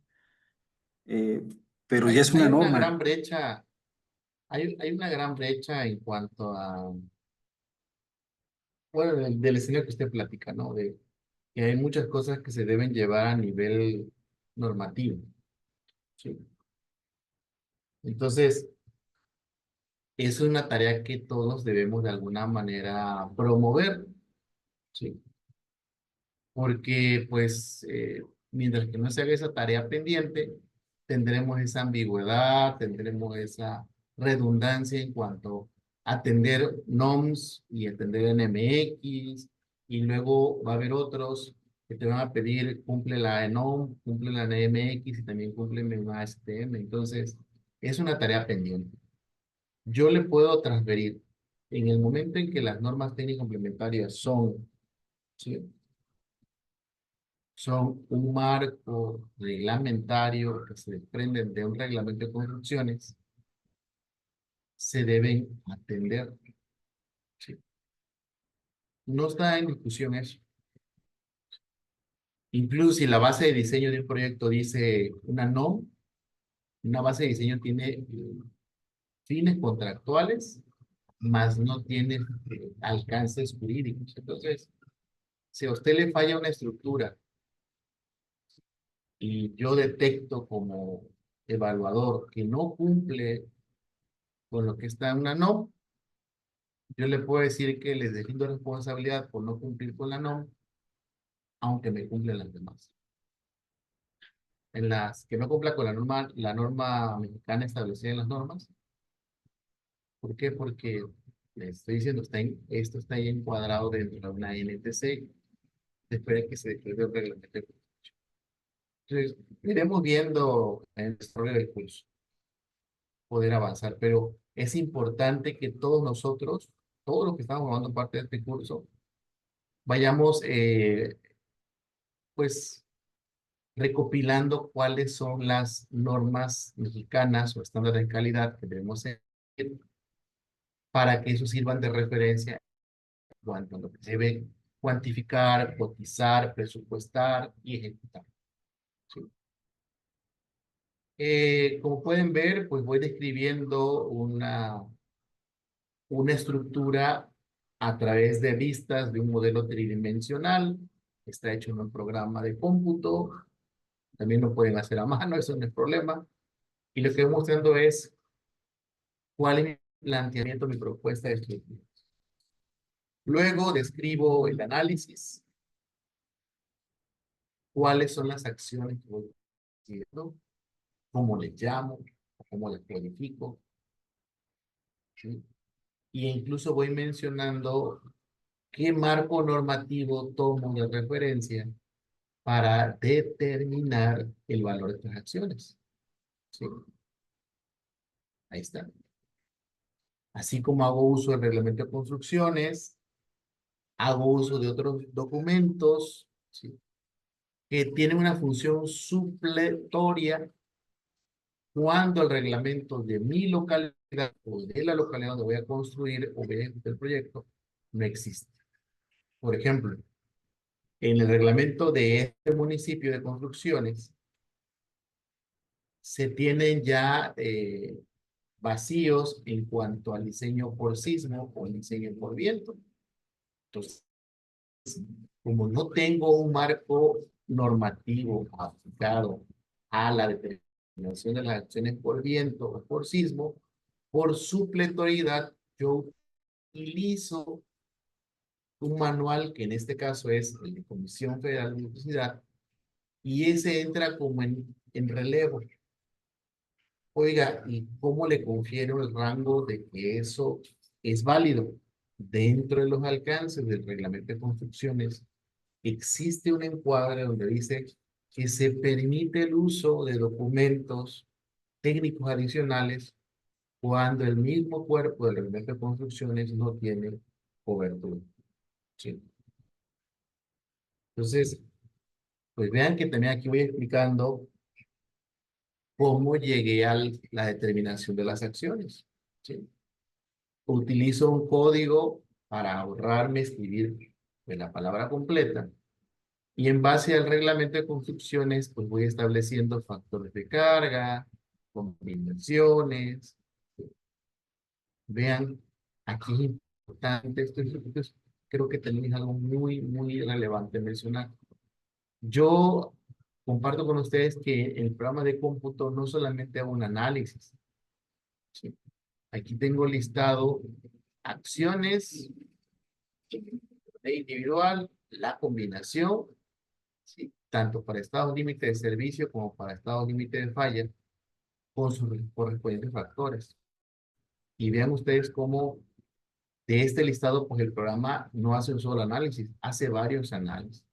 pero ya es Hay una una gran norma. brecha, hay una gran brecha en cuanto a, bueno, del escenario que usted platica, ¿no? De que hay muchas cosas que se deben llevar a nivel normativo, ¿sí? Entonces, es una tarea que todos debemos de alguna manera promover, ¿sí? Porque, pues, mientras que no se haga esa tarea pendiente, tendremos esa ambigüedad, tendremos esa redundancia en cuanto a atender NOMS y atender NMX, y luego va a haber otros que te van a pedir, cumple la NOM, cumple la NMX y también cumple una ASTM. Entonces, es una tarea pendiente. yo le puedo transferir en el momento en que las normas técnicas complementarias son, ¿sí? Son un marco reglamentario que se desprenden de un reglamento de construcciones, se deben atender. ¿Sí? No está en discusión eso. Incluso si la base de diseño de un proyecto dice una NOM, una base de diseño tiene fines contractuales, más no tiene alcances jurídicos. Entonces, si a usted le falla una estructura y yo detecto como evaluador que no cumple con lo que está en una NOM, yo le puedo decir que les deslindo responsabilidad por no cumplir con la NOM, aunque me cumplen las demás. En las que no cumpla con la norma mexicana establecida en las normas. ¿Por qué? Porque les estoy diciendo, esto está ahí encuadrado dentro de una NTC, después de que se declare el reglamento. Entonces, iremos viendo en el desarrollo del curso poder avanzar, pero es importante que todos nosotros, todos los que estamos formando parte de este curso, vayamos, pues, recopilando cuáles son las normas mexicanas o estándares de calidad que debemos seguir para que eso sirvan de referencia cuando lo que se debe cuantificar, cotizar, presupuestar y ejecutar. ¿Sí? Como pueden ver, pues voy describiendo una estructura a través de vistas de un modelo tridimensional. Está hecho en un programa de cómputo. También lo pueden hacer a mano, eso no es problema. Y lo que estoy mostrando es cuál es mi planteamiento, mi propuesta de estructura. Luego describo el análisis. ¿Cuáles son las acciones que voy haciendo? ¿Cómo les llamo? ¿Cómo les planifico? ¿Sí? Y incluso voy mencionando qué marco normativo tomo de referencia para determinar el valor de estas acciones. ¿Sí? Ahí está. Así como hago uso del reglamento de construcciones, hago uso de otros documentos, ¿sí? Que tienen una función supletoria cuando el reglamento de mi localidad o de la localidad donde voy a construir o voy a ejecutar el proyecto no existe. Por ejemplo, en el reglamento de este municipio de construcciones se tienen ya vacíos en cuanto al diseño por sismo o el diseño por viento. Entonces, como no tengo un marco normativo aplicado a la determinación de las acciones por viento o por sismo, por supletoriedad, yo utilizo un manual que en este caso es el de Comisión Federal de Electricidad y ese entra como en relevo. Oiga, ¿y cómo le confiero el rango de que eso es válido? Dentro de los alcances del reglamento de construcciones existe un encuadre donde dice que se permite el uso de documentos técnicos adicionales cuando el mismo cuerpo del reglamento de construcciones no tiene cobertura. ¿Sí? Entonces, pues vean que también aquí voy explicando cómo llegué a la determinación de las acciones. ¿Sí? Utilizo un código para ahorrarme escribir la palabra completa. Y en base al reglamento de construcciones, pues voy estableciendo factores de carga, combinaciones. Vean, aquí es importante, creo que también es algo muy, muy relevante mencionar. Yo comparto con ustedes que el programa de cómputo no solamente hago un análisis. ¿Sí? Aquí tengo listado acciones de individual, la combinación, ¿sí? Tanto para estados límite de servicio como para estados límite de falla, con sus correspondientes factores. Y vean ustedes cómo de este listado, pues el programa no hace un solo análisis, hace varios análisis.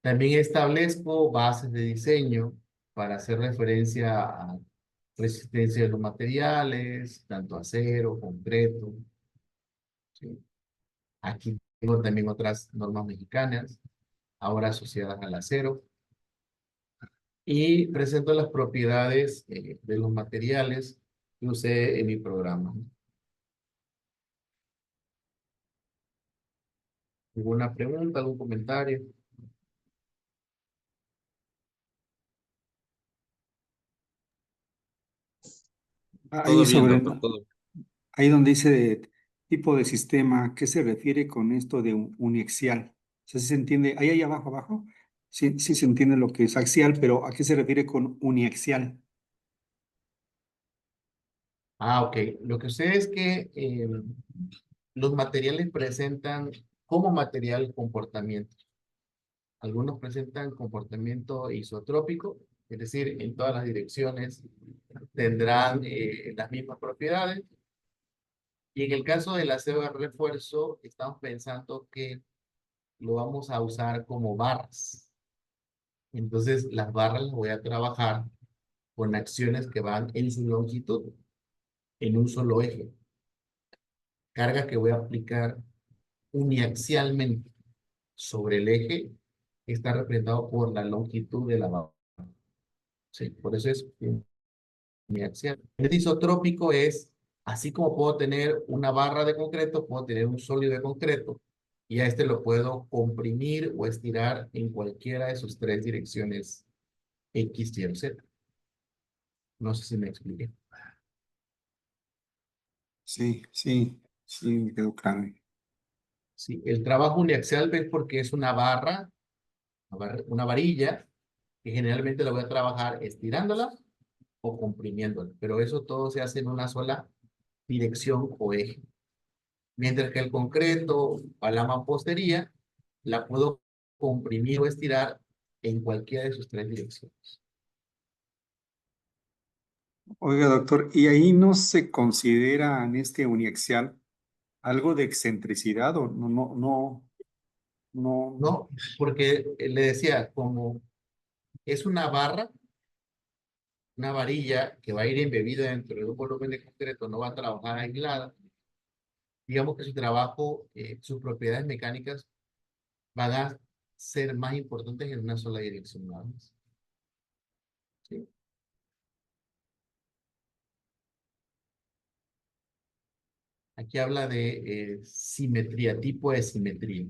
También establezco bases de diseño para hacer referencia a resistencia de los materiales, tanto acero, concreto. ¿Sí? Aquí tengo también otras normas mexicanas, ahora asociadas al acero. Y presento las propiedades de los materiales que usé en mi programa. ¿Alguna pregunta, algún comentario? Todo Ahí bien, sobre, doctor, todo. ahí donde dice de tipo de sistema, ¿qué se refiere con esto de uniaxial? O sea, ¿sí se entiende? Ahí abajo, sí, sí se entiende lo que es axial, pero ¿a qué se refiere con uniaxial? Ah, ok. Lo que sucede es que los materiales presentan como material comportamiento. Algunos presentan comportamiento isotrópico, es decir, en todas las direcciones tendrán las mismas propiedades. Y en el caso del acero de refuerzo, estamos pensando que lo vamos a usar como barras. Entonces, las barras las voy a trabajar con acciones que van en su longitud, en un solo eje. Carga que voy a aplicar uniaxialmente sobre el eje que está representado por la longitud de la barra. Sí, por eso es uniaxial. El isotrópico es, así como puedo tener una barra de concreto, puedo tener un sólido de concreto, y a este lo puedo comprimir o estirar en cualquiera de sus tres direcciones X, Y o Z. No sé si me expliqué. Sí, me quedó claro. Sí, el trabajo uniaxial es porque es una barra, una varilla, que generalmente la voy a trabajar estirándola o comprimiéndola, pero eso todo se hace en una sola dirección o eje. Mientras que el concreto a la mampostería la puedo comprimir o estirar en cualquiera de sus tres direcciones. Oiga, doctor, ¿y ahí no se considera en este uniaxial algo de excentricidad o no? ¿No? Porque le decía, como es una varilla que va a ir embebida dentro de un volumen de concreto, no va a trabajar aislada, digamos que su trabajo, sus propiedades mecánicas van a ser más importantes en una sola dirección nada más. ¿Sí? Aquí habla de simetría, tipo de simetría.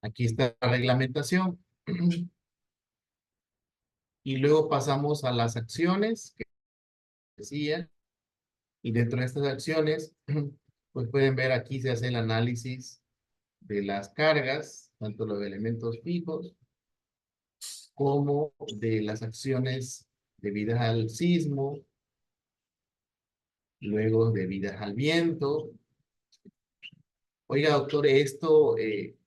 Aquí está la reglamentación. Y luego pasamos a las acciones que decía. Y dentro de estas acciones, pues pueden ver aquí se hace el análisis de las cargas, tanto los elementos fijos como de las acciones debidas al sismo, luego debidas al viento. Oiga, doctor, esto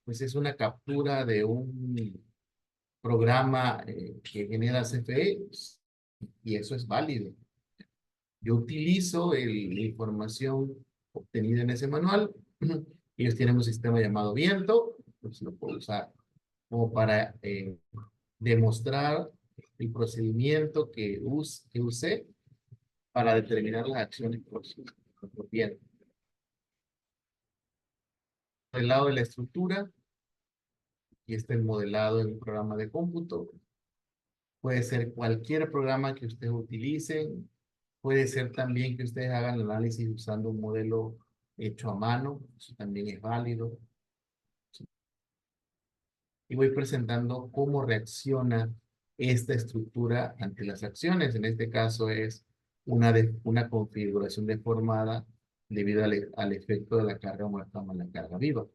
pues es una captura de un programa que genera CFE y eso es válido. Yo utilizo la información obtenida en ese manual. Ellos tienen un sistema llamado viento, pues lo puedo usar como para demostrar el procedimiento que usé para determinar las acciones por viento. Del lado de la estructura, y está el modelado en un programa de cómputo. Puede ser cualquier programa que ustedes utilicen. Puede ser también que ustedes hagan el análisis usando un modelo hecho a mano. Eso también es válido. Y voy presentando cómo reacciona esta estructura ante las acciones. En este caso es una configuración deformada debido al efecto de la carga muerta más la carga viva.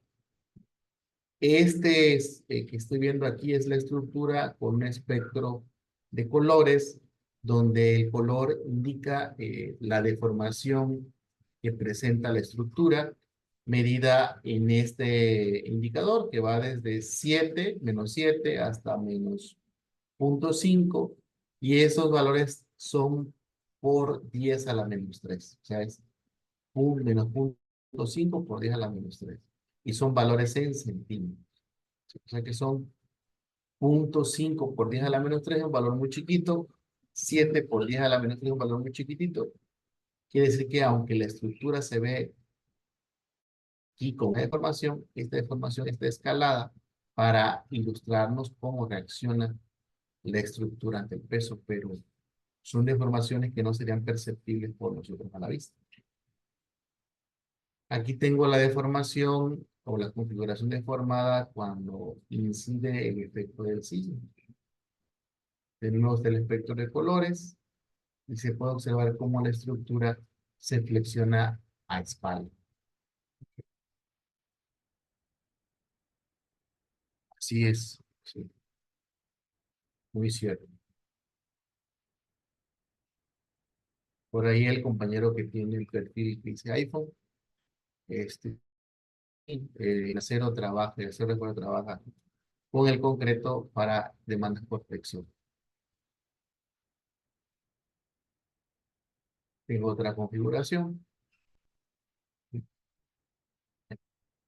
Este que estoy viendo aquí es la estructura con un espectro de colores, donde el color indica la deformación que presenta la estructura, medida en este indicador que va desde 7, menos 7 hasta menos 0.5, y esos valores son por 10 a la menos 3. O sea, es menos 0.5 por 10 a la menos 3. Y son valores en centímetros. O sea que son 0.5 por 10 a la menos 3, un valor muy chiquito. 7 por 10 a la menos 3, un valor muy chiquitito. Quiere decir que aunque la estructura se ve aquí con esta deformación está escalada para ilustrarnos cómo reacciona la estructura ante el peso, pero son deformaciones que no serían perceptibles por nosotros a la vista. Aquí tengo la deformación o la configuración deformada cuando incide el efecto del sismo. Tenemos el espectro de colores y se puede observar cómo la estructura se flexiona a espalda. Así es, sí. Muy cierto. Por ahí el compañero que tiene el perfil que dice iPhone, el acero trabaja con el concreto para demandas por flexión. Tengo otra configuración.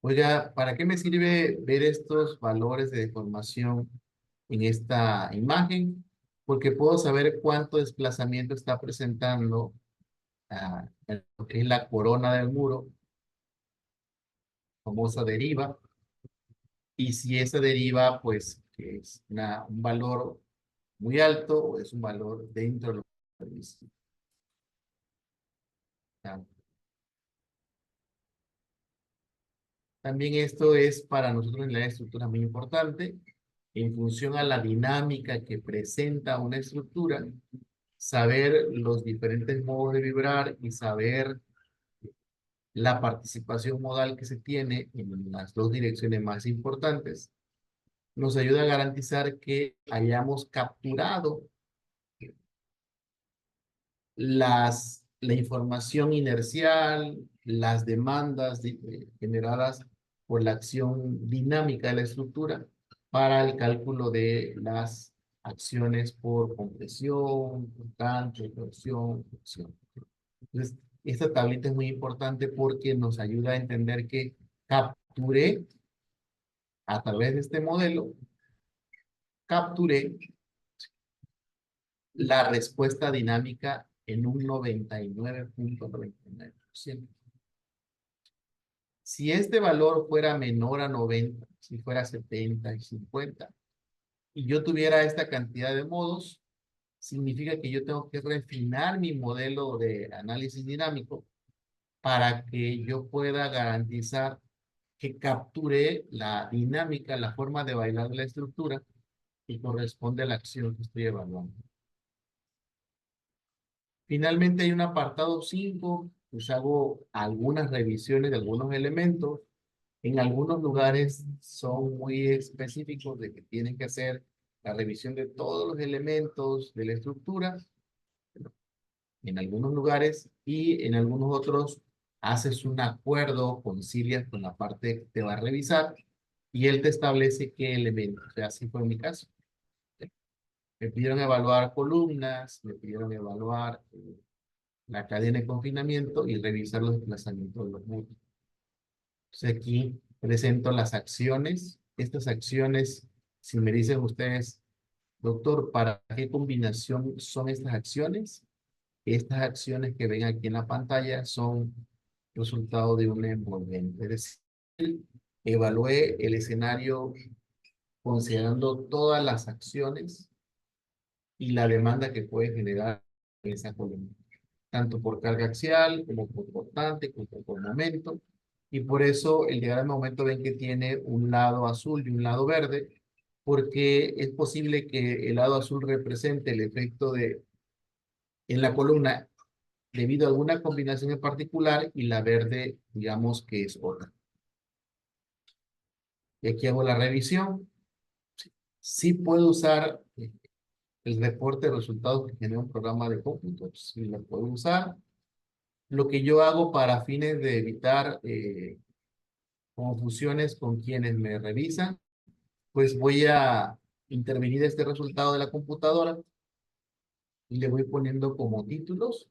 Oiga, ¿para qué me sirve ver estos valores de deformación en esta imagen? Porque puedo saber cuánto desplazamiento está presentando en lo que es la corona del muro, famosa deriva, y si esa deriva, pues, que es un valor muy alto o es un valor dentro de lo previsto. También esto es para nosotros en la estructura muy importante, en función a la dinámica que presenta una estructura, saber los diferentes modos de vibrar y saber la participación modal que se tiene en las dos direcciones más importantes, nos ayuda a garantizar que hayamos capturado la información inercial, las demandas generadas por la acción dinámica de la estructura para el cálculo de las acciones por compresión, canto, torsión, flexión. Entonces, esta tablita es muy importante porque nos ayuda a entender que capturé a través de este modelo, capturé la respuesta dinámica en un 99.99%. Si este valor fuera menor a 90, si fuera 70 y 50, y yo tuviera esta cantidad de modos, significa que yo tengo que refinar mi modelo de análisis dinámico para que yo pueda garantizar que capture la dinámica, la forma de bailar de la estructura que corresponde a la acción que estoy evaluando. Finalmente hay un apartado 5, pues hago algunas revisiones de algunos elementos. En algunos lugares son muy específicos de que tienen que hacer la revisión de todos los elementos de la estructura. En algunos lugares y en algunos otros haces un acuerdo, concilias con la parte que te va a revisar y él te establece qué elementos. O sea, así fue en mi caso. Me pidieron evaluar columnas, me pidieron evaluar la cadena de confinamiento y revisar los desplazamientos de los muros. Entonces aquí presento las acciones. Estas acciones, si me dicen ustedes, doctor, ¿para qué combinación son estas acciones? Estas acciones que ven aquí en la pantalla son resultado de un envolvente. Es decir, evalué el escenario considerando todas las acciones y la demanda que puede generar esa columna, tanto por carga axial, como por cortante, como por momento. Y por eso el diagrama de momento ven que tiene un lado azul y un lado verde, porque es posible que el lado azul represente el efecto en la columna debido a alguna combinación en particular y la verde, digamos que es otra. Y aquí hago la revisión. Sí puedo usar el reporte de resultados que genera un programa de cómputo, sí lo puedo usar. Lo que yo hago para fines de evitar confusiones con quienes me revisan, pues voy a intervenir este resultado de la computadora y le voy poniendo como títulos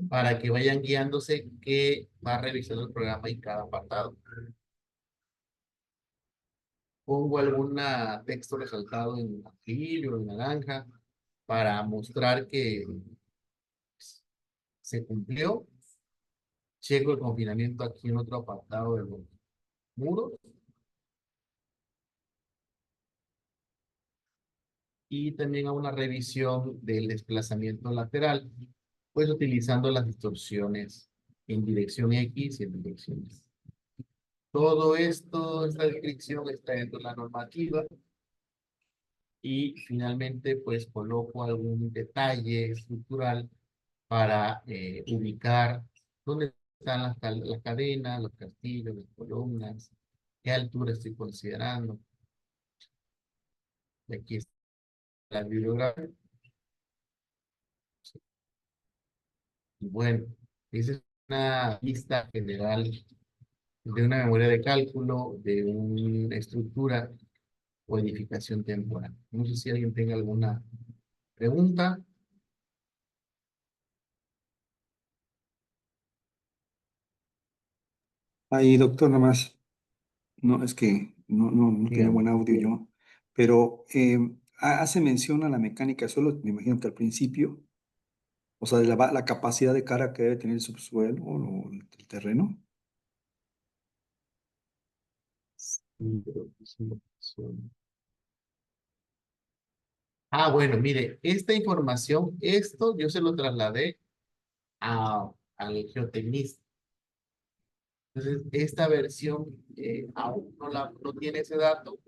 para que vayan guiándose qué va revisando el programa en cada apartado. pongo algún texto resaltado en azul o en naranja para mostrar que se cumplió. Checo el confinamiento aquí en otro apartado de los muros. Y también hago una revisión del desplazamiento lateral, pues utilizando las distorsiones en dirección X y en dirección Y. Todo esto, esta descripción está dentro de la normativa. Y finalmente, pues coloco algún detalle estructural para ubicar dónde están las cadenas, los castillos, las columnas, qué altura estoy considerando. Y aquí está la bibliografía. Y bueno, esa es una lista general de una memoria de cálculo, de una estructura o edificación temporal. No sé si alguien tenga alguna pregunta. Ahí, doctor, nada más. No, es que no tenía Dígame. buen audio yo, pero hace mención a la mecánica de suelo, me imagino que al principio, o sea, de la capacidad de carga que debe tener el subsuelo o el terreno. Bueno, mire, esta información, esto yo se lo trasladé al geotecnista. Entonces, esta versión aún no tiene ese dato,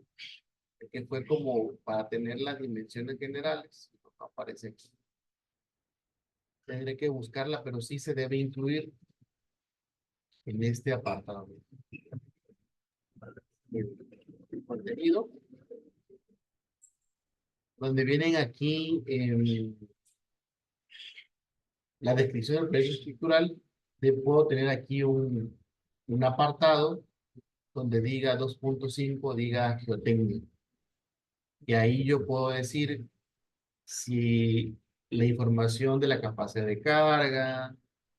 que fue como para tener las dimensiones generales. No aparece aquí. Tendré que buscarla, pero sí se debe incluir en este apartado. El contenido, donde vienen aquí la descripción del proyecto estructural, puedo tener aquí un apartado donde diga 2.5, diga geotécnico. Y ahí yo puedo decir si la información de la capacidad de carga,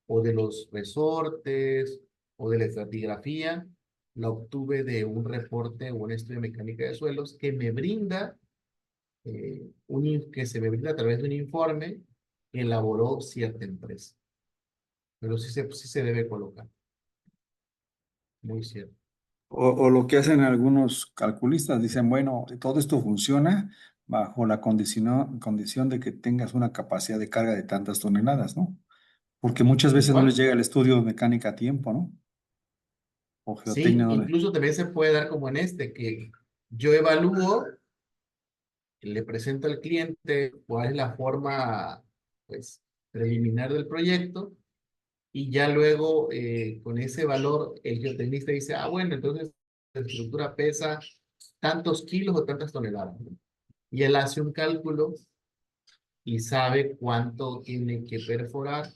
o de los resortes, o de la estratigrafía, la obtuve de un reporte o un estudio de mecánica de suelos que me brinda, que se me brinda a través de un informe que elaboró cierta empresa. Pero sí se debe colocar. Muy cierto. O lo que hacen algunos calculistas, dicen, bueno, todo esto funciona bajo la condición de que tengas una capacidad de carga de tantas toneladas, ¿no? Porque muchas veces no les Igual. llega el estudio de mecánica a tiempo, ¿no? O geotecnia Sí, no le... incluso también se puede dar como en que yo evalúo, le presento al cliente cuál es la forma, pues, preliminar del proyecto, y ya luego, con ese valor, el geotecnista dice, bueno, entonces la estructura pesa tantos kilos o tantas toneladas, ¿no? Y él hace un cálculo y sabe cuánto tiene que perforar,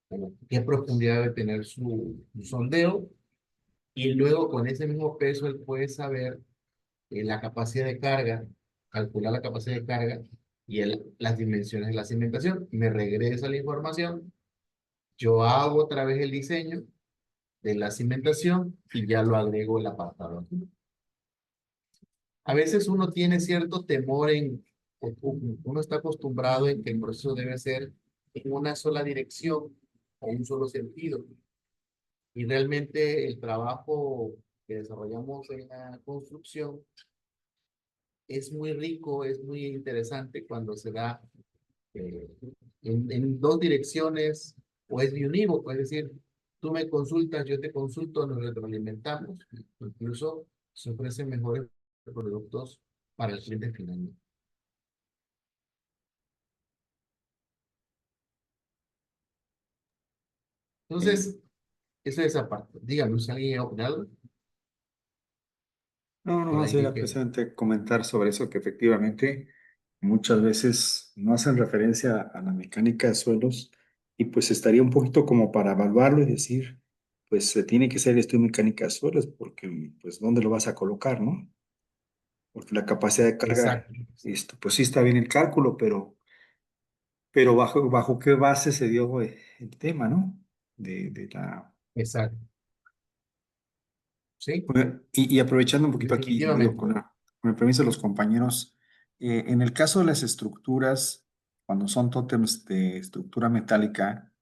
o qué profundidad debe tener su sondeo, y luego con ese mismo peso él puede saber la capacidad de carga, calcular la capacidad de carga y las dimensiones de la cimentación. Me regresa la información, yo hago otra vez el diseño de la cimentación y ya lo agrego el apartado aquí. A veces uno tiene cierto temor uno está acostumbrado en que el proceso debe ser en una sola dirección o un solo sentido. Y realmente el trabajo que desarrollamos en la construcción es muy rico, es muy interesante cuando se da eh, en dos direcciones, o es biunívoco, es decir, tú me consultas, yo te consulto, nos retroalimentamos, incluso se ofrecen mejores productos para el cliente final. Entonces, eso es esa parte. Dígame, ¿si alguien ha opinado? No, Por más ahí vi era que... precisamente comentar sobre eso, que efectivamente muchas veces no hacen referencia a la mecánica de suelos y pues estaría un poquito como para evaluarlo y decir, pues se tiene que hacer esto en mecánica de suelos porque pues ¿dónde lo vas a colocar, no? Porque la capacidad de carga, Exacto, pues sí está bien el cálculo, pero bajo qué base se dio el tema, ¿no? De la... exacto. ¿sí? Y aprovechando un poquito aquí, digo, Definitivamente. con el permiso de los compañeros, en el caso de las estructuras, cuando son tótems de estructura metálica,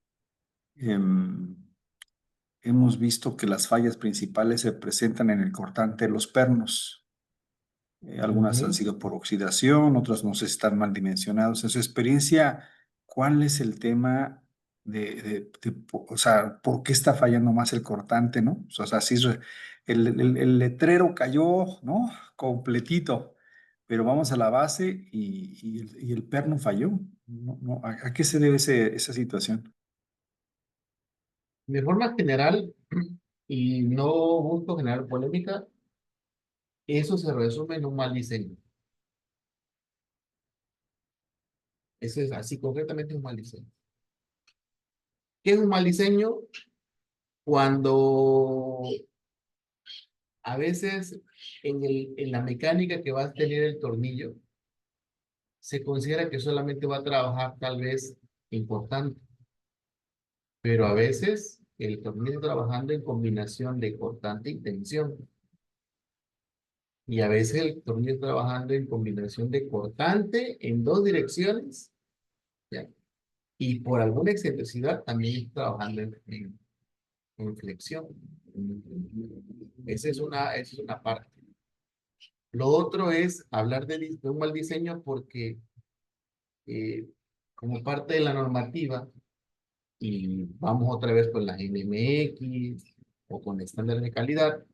em, hemos visto que las fallas principales se presentan en el cortante de los pernos. Algunas han Ujú. sido por oxidación, otras no sé si están mal dimensionados. En su experiencia, ¿cuál es el tema o sea, por qué está fallando más el cortante, ¿no? O sea, sí, el letrero cayó, ¿no? Completito, pero vamos a la base y el perno falló. ¿A qué se debe esa situación? De forma general, y no busco generar polémica, eso se resume en un mal diseño. Eso es así, concretamente un mal diseño. ¿Qué es un mal diseño? Cuando a veces en la mecánica que va a tener el tornillo, se considera que solamente va a trabajar tal vez importante, pero a veces el tornillo está trabajando en combinación de cortante y tensión. Y a veces el tornillo está trabajando en combinación de cortante en dos direcciones, ¿ya? Y por alguna excentricidad también está trabajando en flexión. Esa es una parte. Lo otro es hablar de un mal diseño porque eh, como parte de la normativa, y vamos otra vez con las NMX o con estándares de calidad,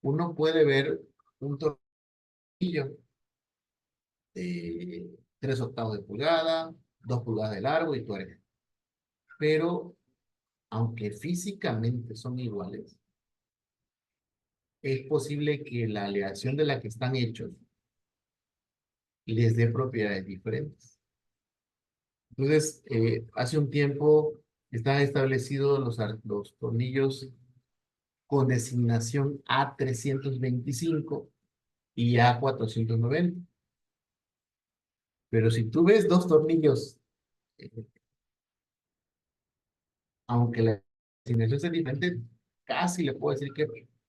uno puede ver un tornillo de 3/8 de pulgada, 2 pulgadas de largo y tuerca. Pero aunque físicamente son iguales, es posible que la aleación de la que están hechos les dé propiedades diferentes. Entonces, hace un tiempo están establecidos los tornillos con designación A325 y A490. Pero si tú ves dos tornillos, eh, aunque la designación sea diferente, casi le puedo decir que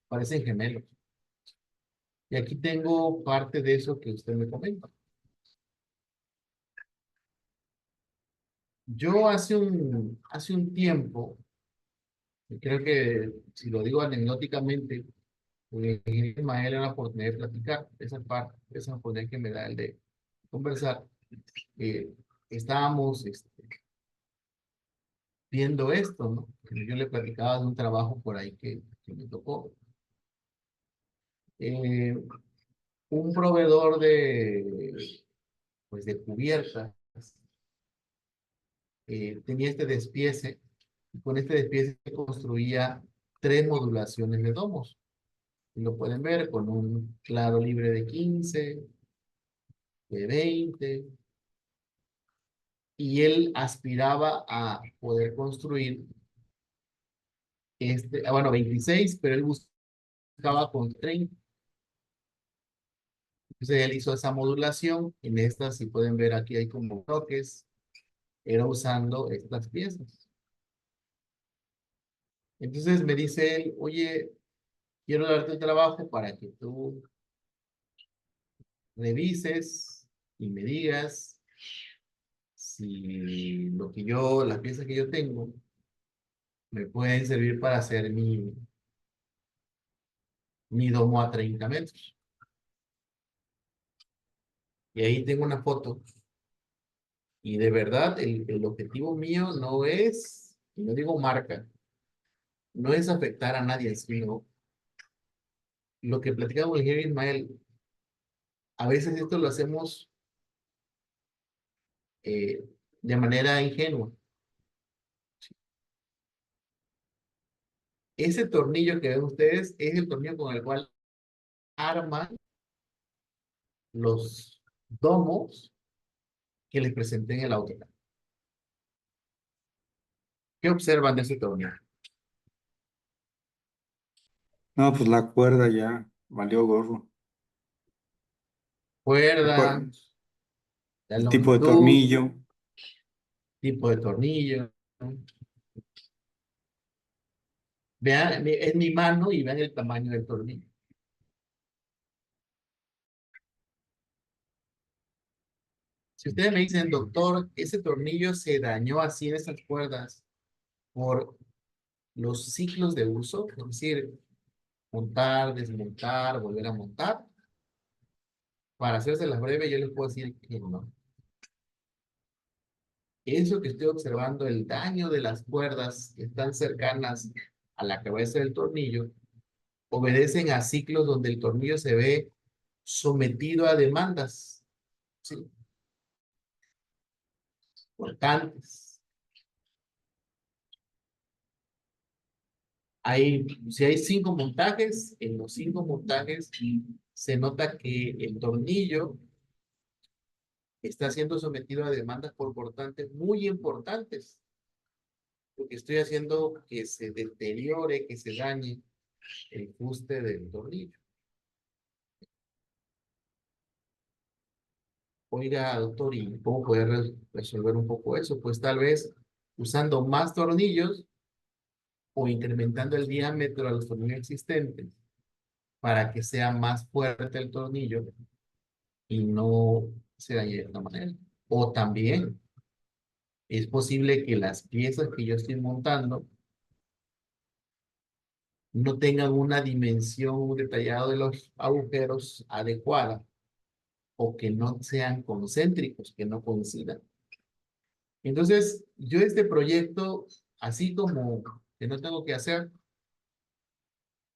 parecen gemelos. Y aquí tengo parte de eso que usted me comenta. Yo hace un tiempo, creo que si lo digo anecdóticamente, Ismael era la oportunidad de platicar, esa oportunidad que me da el de conversar. eh, Estábamos viendo esto, ¿no? Yo le platicaba de un trabajo por ahí que me tocó. Eh, un proveedor pues de cubiertas tenía este despiece, y con este despiece construía 3 modulaciones de domos. Y lo pueden ver con un claro libre de 15, de 20, y él aspiraba a poder construir bueno, 26, pero él buscaba con 30. Entonces él hizo esa modulación. En esta, si pueden ver aquí hay como bloques, era usando estas piezas. Entonces me dice él, oye, quiero darte un trabajo para que tú revises y me digas si las piezas que yo tengo me pueden servir para hacer mi domo a 30 metros. Y ahí tengo una foto. Y de verdad, el objetivo mío no es, y no digo marca, no es afectar a nadie, sino lo que platicamos el ingeniero Ismael. A veces esto lo hacemos eh, de manera ingenua. Ese tornillo que ven ustedes es el tornillo con el cual arman los domos que les presenté en el AutoCAD. ¿Qué observan de ese tornillo? No, pues la cuerda ya valió gorro. Cuerda, la El tipo de longitud, tornillo. tipo de tornillo. Vean en mi mano y vean el tamaño del tornillo. Si ustedes me dicen, doctor, ese tornillo se dañó así en esas cuerdas por los ciclos de uso, es decir, montar, desmontar, volver a montar, para hacerse las breves, yo les puedo decir que no. Eso que estoy observando, el daño de las cuerdas que están cercanas a la cabeza del tornillo, obedecen a ciclos donde el tornillo se ve sometido a demandas, ¿sí? Importantes. Si hay 5 montajes, en los 5 montajes se nota que el tornillo está siendo sometido a demandas por cortantes muy importantes, porque estoy haciendo que se deteriore, que se dañe el fuste del tornillo. Oiga, doctor, ¿y cómo poder resolver un poco eso? Pues tal vez usando más tornillos o incrementando el diámetro de los tornillos existentes para que sea más fuerte el tornillo y no se dañe de esta manera. O también es posible que las piezas que yo estoy montando no tengan una dimensión detallada de los agujeros adecuada o que no sean concéntricos, que no coincidan. Entonces, yo este proyecto, así como que no tengo que hacer,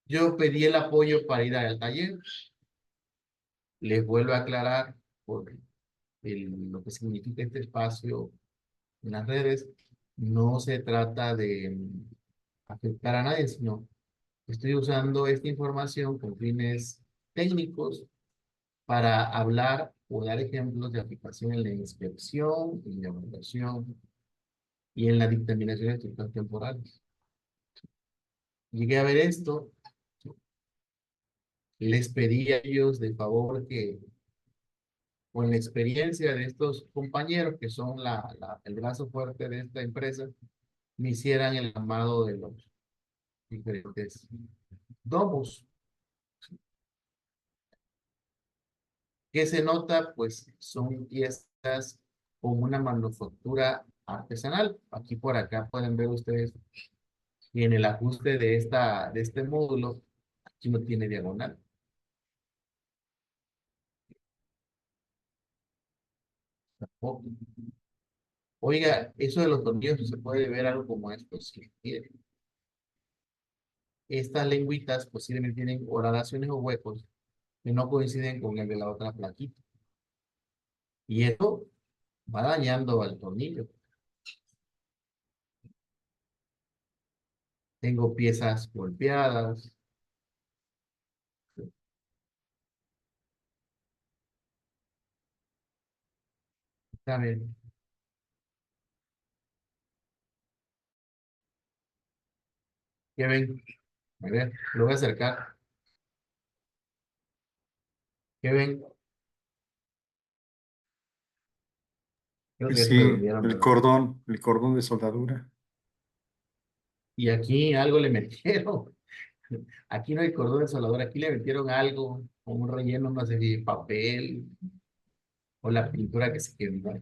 yo pedí el apoyo para ir al taller. Les vuelvo a aclarar por lo que significa este espacio en las redes. No se trata de afectar a nadie, sino estoy usando esta información con fines técnicos para hablar o dar ejemplos de aplicación en la inspección, en la evaluación y en la dictaminación de estructuras temporales. Llegué a ver esto, les pedí a ellos de favor que, con la experiencia de estos compañeros que son el brazo fuerte de esta empresa, me hicieran el llamado de los diferentes domos. ¿Qué se nota? Pues son piezas con una manufactura artesanal. Aquí por acá pueden ver ustedes y en el ajuste de este módulo, aquí no tiene diagonal. Tampoco. Oiga, eso de los tornillos se puede ver algo como esto. Sí, mire. Estas lengüitas posiblemente tienen horadaciones o huecos que no coinciden con el de la otra plaquita. Y esto va dañando al tornillo. Tengo piezas golpeadas. Está bien. ¿Qué ven? A ver, lo voy a acercar. ¿Qué ven? Creo que ya se Sí, perdieron, ¿verdad? el cordón de soldadura. Y aquí algo le metieron. Aquí no hay cordón de soldadura, aquí le metieron algo, como un relleno, no sé si papel o la pintura que se quedó.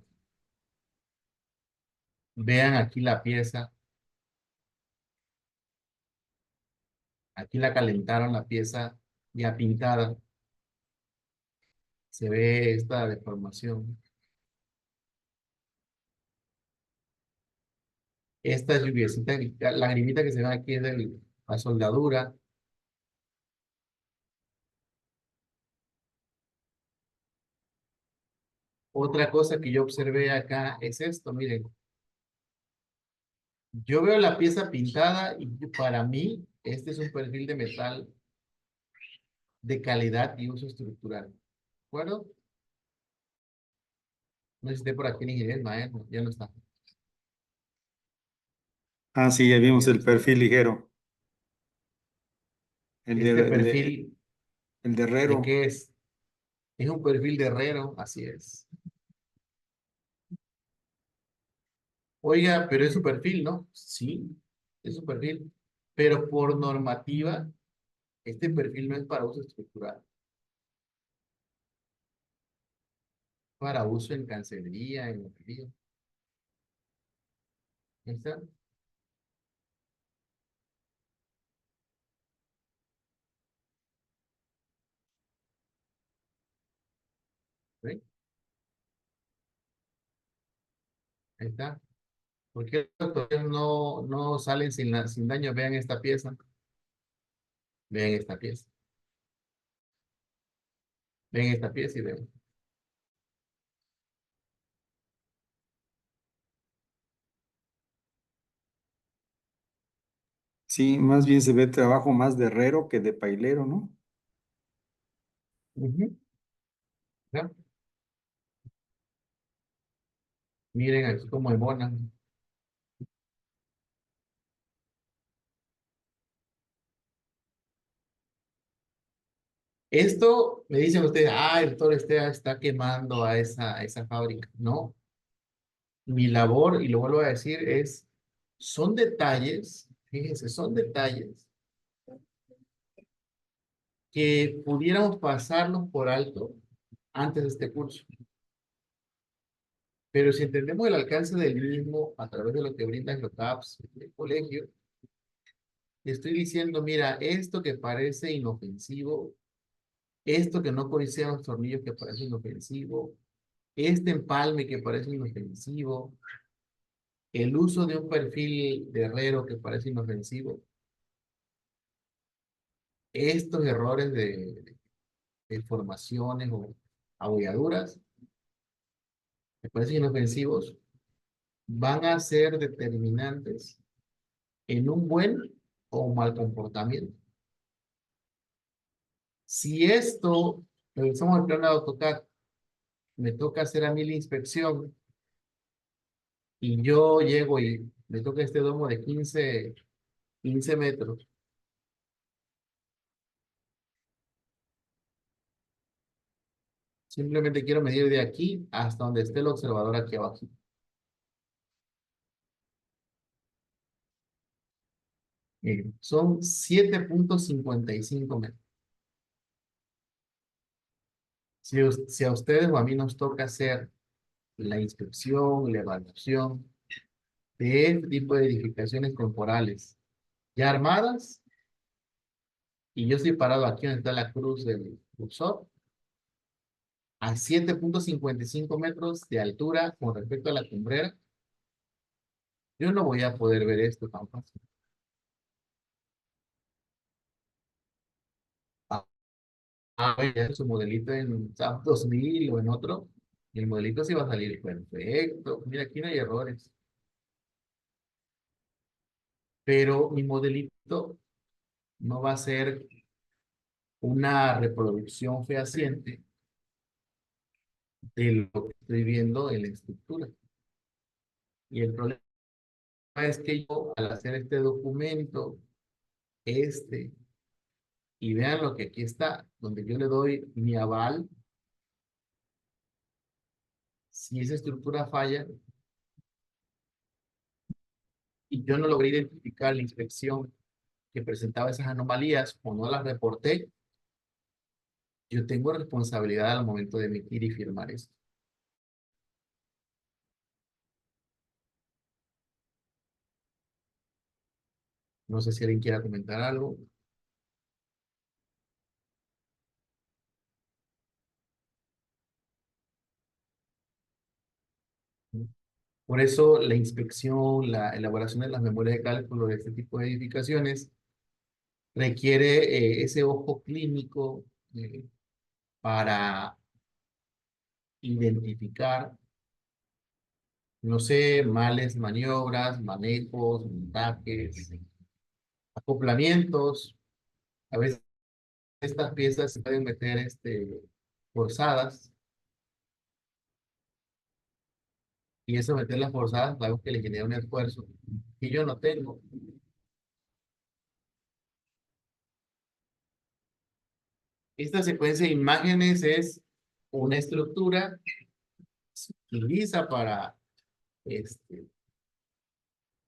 Vean aquí la pieza. Aquí la calentaron la pieza ya pintada. Se ve esta deformación. Esta lluviecita, lagrimita que se ve aquí es de la soldadura. Otra cosa que yo observé acá es esto, miren. Yo veo la pieza pintada y para mí este es un perfil de metal de calidad y uso estructural. ¿De acuerdo? No sé si esté por aquí el ingeniero maestro, ya no está. Ah, sí, ya vimos el perfil ligero. Este perfil, El de ¿de herrero. qué es? Es un perfil de herrero, así es. Oiga, pero es su perfil, ¿no? Sí, es su perfil. Pero por normativa, este perfil no es para uso estructural. Para uso en cancelería, en notaría. ¿Ahí está? ¿Ve? Ahí está. ¿Por qué los tornillos no salen sin daño? Vean esta pieza. Vean esta pieza. Ven esta pieza y ven. Sí, más bien se ve trabajo más de herrero que de pailero, ¿no? Ujú. ¿Ya? Miren aquí como embona. Esto me dicen ustedes, el doctor está quemando a esa fábrica. No, mi labor, y lo vuelvo a decir, son detalles, fíjense, son detalles que pudiéramos pasarlos por alto antes de este curso. Pero si entendemos el alcance del mismo a través de lo que brindan los CAPS del colegio, le estoy diciendo, mira, esto que parece inofensivo, esto que no codicea los tornillos que parece inofensivo, este empalme que parece inofensivo, el uso de un perfil de herrero que parece inofensivo, estos errores de formaciones o abolladuras que parecen inofensivos, van a ser determinantes en un buen o un mal comportamiento. Si esto, revisamos el plan de AutoCAD, me toca hacer a mí la inspección y yo llego y me toca este domo de 15 metros. Simplemente quiero medir de aquí hasta donde esté el observador aquí abajo. Son 7.55 metros. Si a ustedes o a mí nos toca hacer la inspección, la evaluación de este tipo de edificaciones corporales ya armadas, y yo estoy parado aquí donde está la cruz del cursor, a 7.55 metros de altura con respecto a la cumbrera, yo no voy a poder ver esto tan fácil. Voy a hacer su modelito en SAP 2000 o en otro, y el modelito sí va a salir perfecto. Mira, aquí no hay errores. Pero mi modelito no va a ser una reproducción fehaciente de lo que estoy viendo en la estructura. Y el problema es que yo, al hacer este documento, y vean lo que aquí está, donde yo le doy mi aval, si esa estructura falla, y yo no logré identificar la inspección que presentaba esas anomalías o no las reporté, yo tengo responsabilidad al momento de emitir y firmar esto. No sé si alguien quiera comentar algo. Por eso la inspección, la elaboración de las memorias de cálculo de este tipo de edificaciones requiere ese ojo clínico para identificar, no sé, males, maniobras, manejos, montajes, acoplamientos. A veces estas piezas se pueden meter forzadas, y eso meterlas forzadas es algo que le genera un esfuerzo que yo no tengo. Esta secuencia de imágenes es una estructura que se utiliza para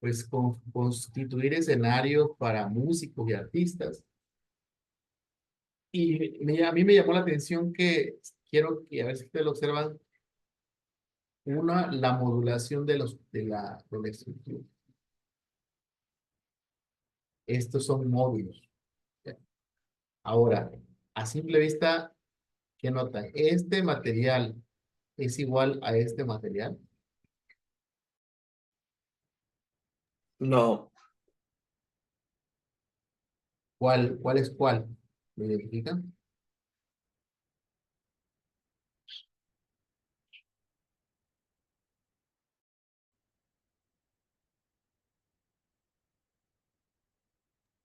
pues constituir escenarios para músicos y artistas. Y a mí me llamó la atención que quiero que a ver si ustedes lo observan, la modulación de la estructura. Estos son módulos. Ahora, a simple vista, ¿qué notan? Este material es igual a este material. No. ¿Cuál es cuál? ¿Lo identifican?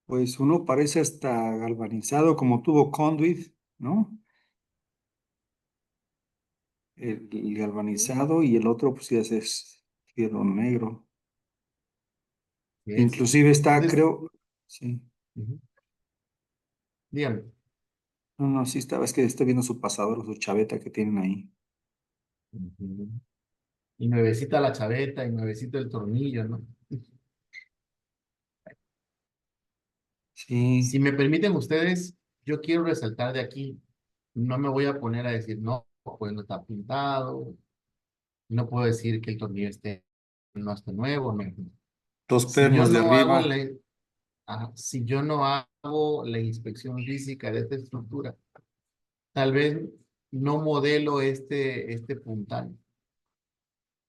Pues uno parece hasta galvanizado como tuvo conduit, ¿no? El galvanizado y el otro pues ya es fierro negro. Yes. Inclusive está, Entonces, creo, sí. ujú. Dígame. No, sí estaba, es que estoy viendo su pasador o su chaveta que tienen ahí. Ujú. Y nuevecita la chaveta y nuevecito el tornillo, ¿no? Sí, Si me permiten ustedes, yo quiero resaltar de aquí, no me voy a poner a decir, no, pues no está pintado, no puedo decir que el tornillo no esté nuevo, no. dos Si yo pernos de no hago arriba. si yo no hago la inspección física de esta estructura, tal vez no modelo este puntal.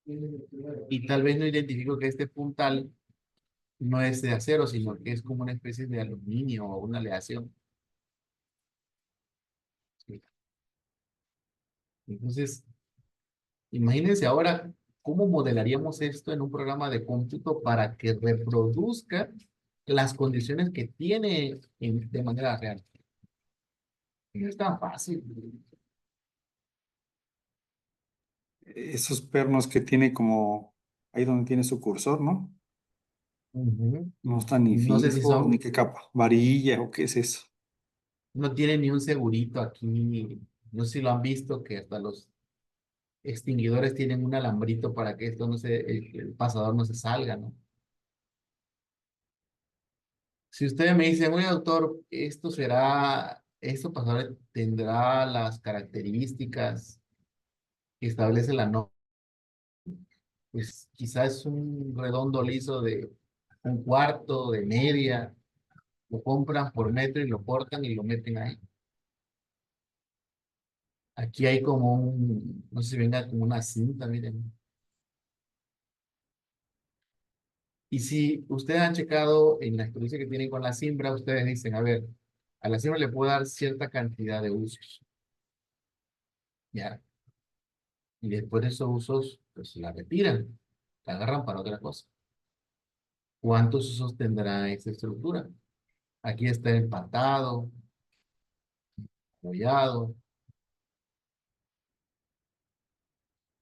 Y tal vez no identifico que este puntal no es de acero, sino que es como una especie de aluminio o una aleación. Sí. Entonces, imagínense ahora cómo modelaríamos esto en un programa de cómputo para que reproduzca las condiciones que tiene de manera real. No es tan fácil. Esos pernos que tiene como ahí donde tiene su cursor, ¿no? Ujú. No están ni No sé si fijos, ni son, qué capa, varilla o qué es eso. no tienen ni un segurito aquí. No sé si lo han visto, que hasta los extinguidores tienen un alambrito para que esto no se, el pasador no se salga, ¿no? Si ustedes me dicen, oye, doctor, esto pasador tendrá las características que establece la norma, pues quizás es un redondo liso de un cuarto, de media, lo compran por metro y lo cortan y lo meten ahí. Aquí hay como no sé si venga como una cinta, miren. Y si ustedes han checado en la experiencia que tienen con la siembra, ustedes dicen, a ver, a la siembra le puedo dar cierta cantidad de usos, ¿ya? Y después de esos usos, pues la retiran, la agarran para otra cosa. ¿Cuántos usos tendrá esta estructura? Aquí está empatado, apoyado,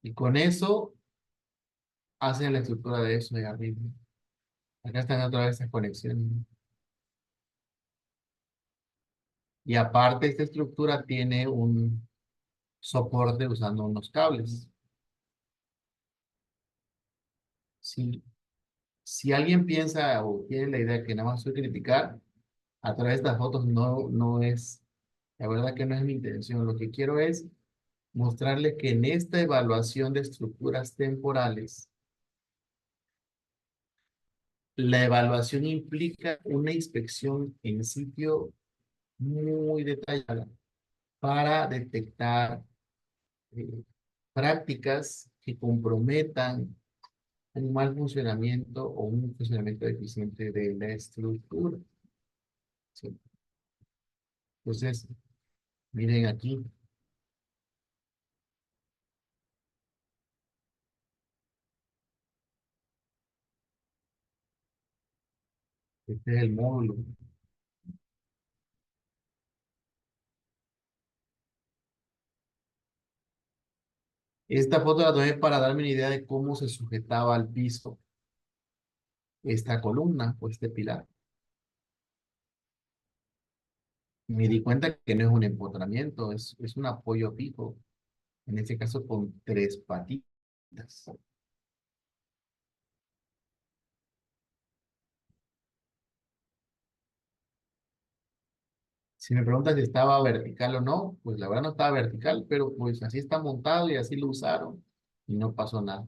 y con eso hacen la estructura de eso de arriba. Acá están otra vez esas conexiones. Y aparte, esta estructura tiene un soporte usando unos cables. Si alguien piensa o tiene la idea que nada más soy criticar, a través de estas fotos no es, la verdad que no es mi intención. Lo que quiero es mostrarles que en esta evaluación de estructuras temporales, la evaluación implica una inspección en sitio muy detallada para detectar eh, prácticas que comprometan un mal funcionamiento o un funcionamiento deficiente de la estructura. ¿Sí? Entonces, miren aquí, este es el módulo. Esta foto la tomé para darme una idea de cómo se sujetaba al piso esta columna o este pilar. Me di cuenta que no es un empotramiento, es un apoyo fijo, en este caso con 3 patitas. Si me preguntas si estaba vertical o no, pues la verdad no estaba vertical, pero pues así está montado y así lo usaron y no pasó nada.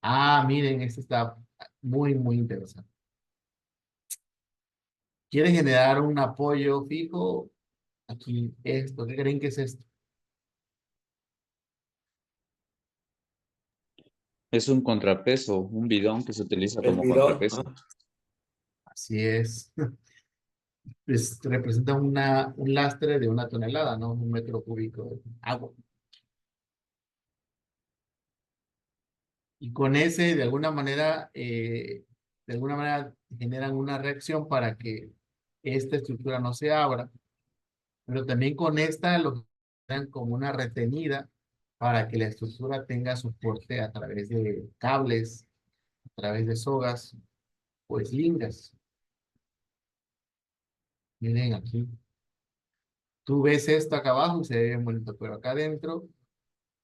Ah, miren, este está muy, muy interesante. ¿Quieren generar un apoyo fijo? Aquí esto, ¿qué creen que es esto? Es un contrapeso, un bidón que se utiliza El como bidón. contrapeso. Así es. Representa un lastre de 1 tonelada, ¿no? 1 metro cúbico de agua. Y con ese, de alguna manera generan una reacción para que esta estructura no se abra, pero también con esta lo generan como una retenida para que la estructura tenga soporte a través de cables, a través de sogas, pues lingas. Miren aquí. Tú ves esto acá abajo y se ve bien bonito, pero acá adentro,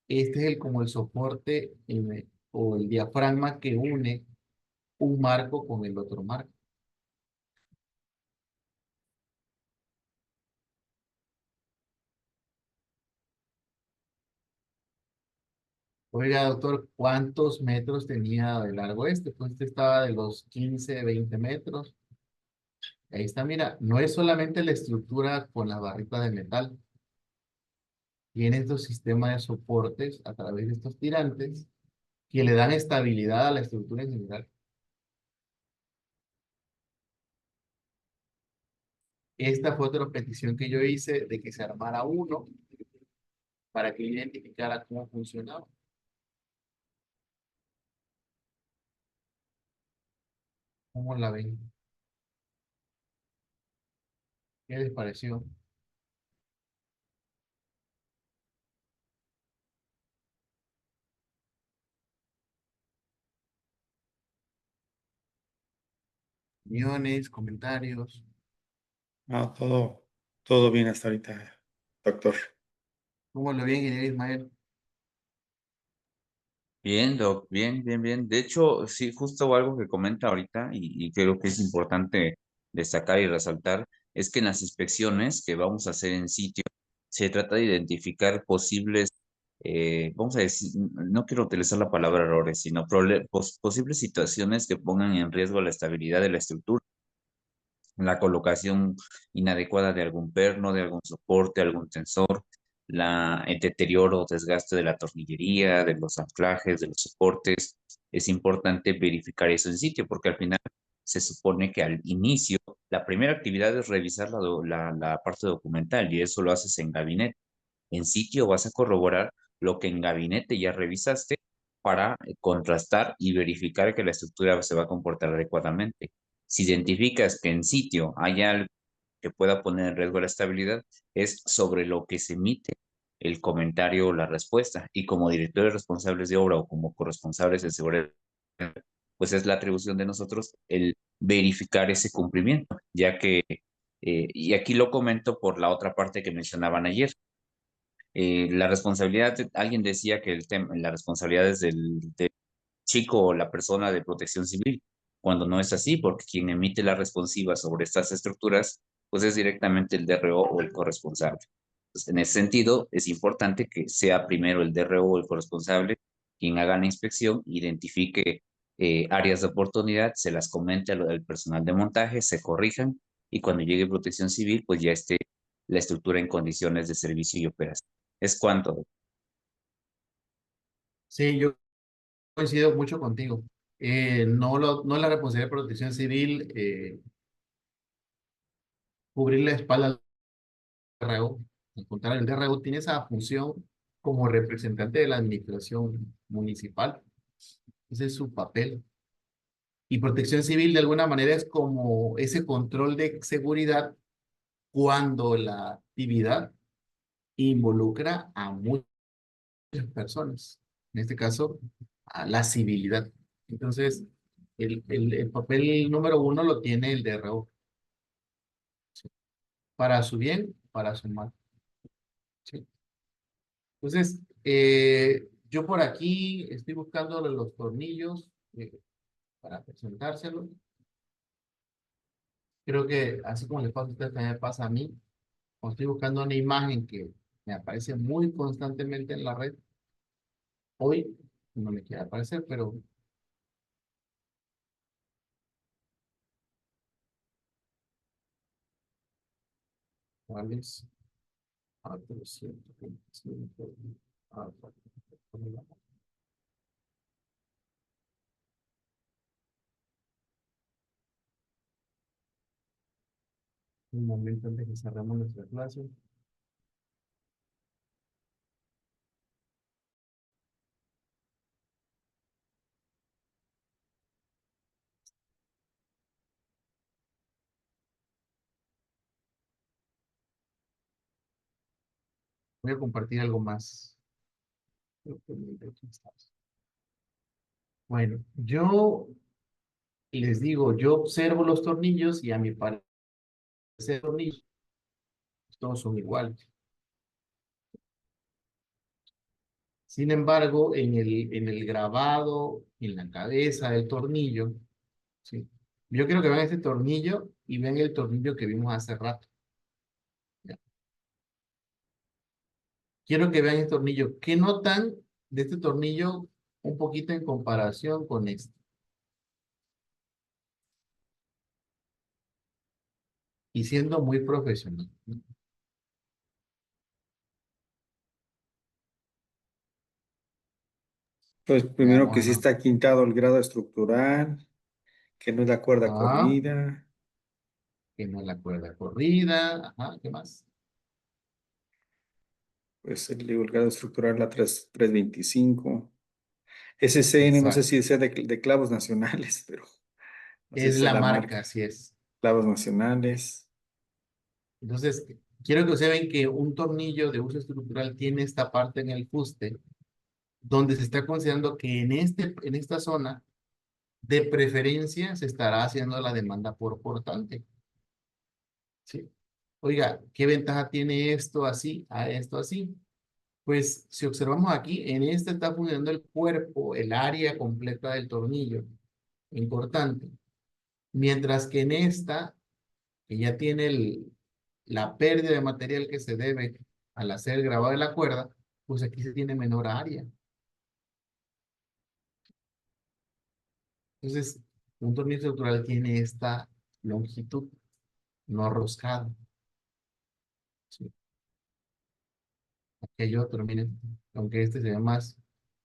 este es como el soporte o el diafragma que une un marco con el otro marco. Oiga, doctor, ¿cuántos metros tenía de largo este? Pues este estaba de los 15, 20 metros. Ahí está, mira, no es solamente la estructura con las barritas de metal. Tiene estos sistemas de soportes a través de estos tirantes que le dan estabilidad a la estructura en general. Esta fue otra petición que yo hice de que se armara uno para que identificara cómo funcionaba. ¿Cómo la ven? ¿Qué les pareció? Opiniones, comentarios. No, todo bien hasta ahorita, doctor. ¿Cómo lo ven, ingeniero Ismael? Bien, Doc, bien, bien, bien. De hecho, sí, justo algo que comenta ahorita y creo que es importante destacar y resaltar, es que en las inspecciones que vamos a hacer en sitio, se trata de identificar posibles, vamos a decir, no quiero utilizar la palabra errores, sino posibles situaciones que pongan en riesgo la estabilidad de la estructura, la colocación inadecuada de algún perno, de algún soporte, algún tensor, el deterioro o desgaste de la tornillería, de los anclajes, de los soportes. Es importante verificar eso en sitio porque al final se supone que al inicio la primera actividad es revisar la parte documental y eso lo haces en gabinete. En sitio vas a corroborar lo que en gabinete ya revisaste para contrastar y verificar que la estructura se va a comportar adecuadamente. Si identificas que en sitio hay algo que pueda poner en riesgo la estabilidad, es sobre lo que se emite el comentario o la respuesta. Y como directores responsables de obra o como corresponsables de seguridad, pues es la atribución de nosotros el verificar ese cumplimiento, ya que, y aquí lo comento por la otra parte que mencionaban ayer, la responsabilidad, alguien decía que la responsabilidad es del chico o la persona de protección civil, cuando no es así, porque quien emite la responsiva sobre estas estructuras, pues es directamente el DRO o el corresponsable. Entonces, en ese sentido, es importante que sea primero el DRO o el corresponsable quien haga la inspección, identifique áreas de oportunidad, se las comente al personal de montaje, se corrijan y cuando llegue protección civil, pues ya esté la estructura en condiciones de servicio y operación. Es cuanto. Sí, yo coincido mucho contigo. No es la responsabilidad de protección civil cubrir la espalda del DRO. Al contrario, el DRO tiene esa función como representante de la administración municipal. Ese es su papel. Y protección civil de alguna manera es como ese control de seguridad cuando la actividad involucra a muchas personas. En este caso, a la civilidad. Entonces, el papel número uno lo tiene el DRO. Para su bien, para su mal. ¿Sí? Entonces, yo por aquí estoy buscando los tornillos para presentárselos. Creo que así como les pasa a ustedes, también me pasa a mí. Cuando estoy buscando una imagen que me aparece muy constantemente en la red, hoy no me quiere aparecer, pero ¿cuál es? Ah, 325. Ah, un momento antes que cerramos nuestra clase. Voy a compartir algo más. Bueno, yo les digo, yo observo los tornillos y a mi parecer tornillos todos son iguales. Sin embargo, en el grabado, en la cabeza del tornillo, ¿sí? Yo quiero que vean este tornillo y vean el tornillo que vimos hace rato. ¿Ya? Quiero que vean este tornillo. ¿Qué notan de este tornillo un poquito en comparación con este? Y siendo muy profesional. Pues primero Veamos, que sí ¿no? está quintado el grado estructural, que no es la cuerda Ah, corrida, que no es la cuerda corrida. Ajá, ¿qué más? pues el grado estructural la 325. SCN, no sé Exacto. si sea de clavos nacionales, pero no sé Es si sea la la marca, marca. así es. Clavos nacionales. Entonces, quiero que observen que un tornillo de uso estructural tiene esta parte en el fuste, donde se está considerando que en esta zona, de preferencia, se estará haciendo la demanda por portante. ¿Sí? Oiga, ¿qué ventaja tiene esto así a esto así? Pues si observamos aquí, en este está funcionando el cuerpo, el área completa del tornillo, importante. Mientras que en esta, que ya tiene la pérdida de material que se debe al hacer el grabado de la cuerda, pues aquí se tiene menor área. Entonces, un tornillo estructural tiene esta longitud, no roscada. ¿Sí? Aquí hay otro, miren, aunque este se ve más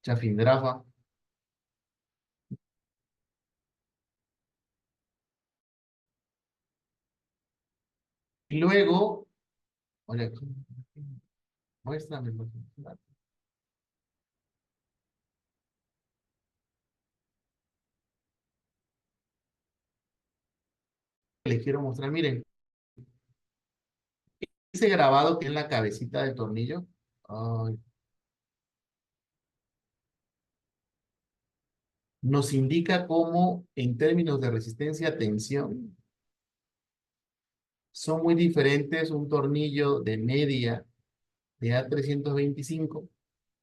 chafindrafa. Y luego, oye, aquí, muéstrame. Les quiero mostrar, miren, ese grabado que en la cabecita del tornillo, ay, nos indica cómo, en términos de resistencia a tensión, son muy diferentes un tornillo de media de A325,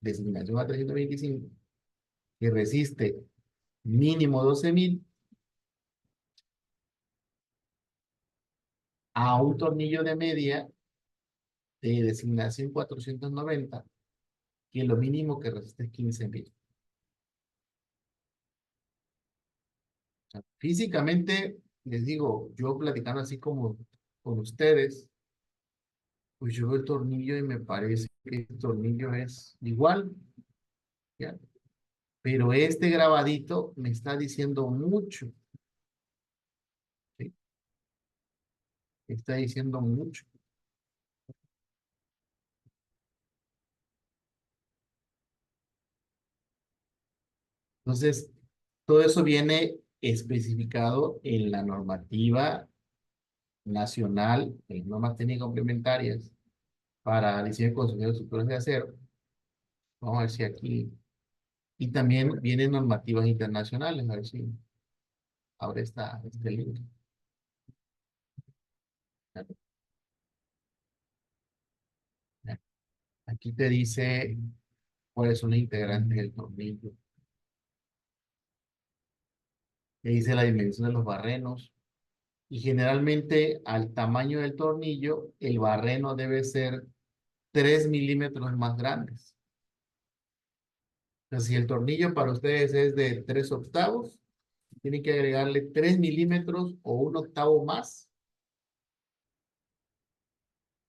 designación A325, que resiste mínimo 12.000, a un tornillo de media de designación 490, que lo mínimo que resiste es 15.000. O sea, físicamente, les digo, yo platicando así como con ustedes, pues yo veo el tornillo y me parece que el tornillo es igual, ¿ya? Pero este grabadito me está diciendo mucho, ¿sí? Está diciendo mucho. Entonces, todo eso viene especificado en la normativa nacional, en las normas técnicas complementarias para diseño y construcción de estructuras de acero. Vamos a ver si aquí. Y también vienen normativas internacionales, a ver si ahora está este link. Aquí te dice cuáles son los integrantes del tornillo. Te dice la dimensión de los barrenos. Y generalmente al tamaño del tornillo, el barreno debe ser 3 milímetros más grandes. O sea, si el tornillo para ustedes es de 3 octavos, tienen que agregarle 3 milímetros o un octavo más.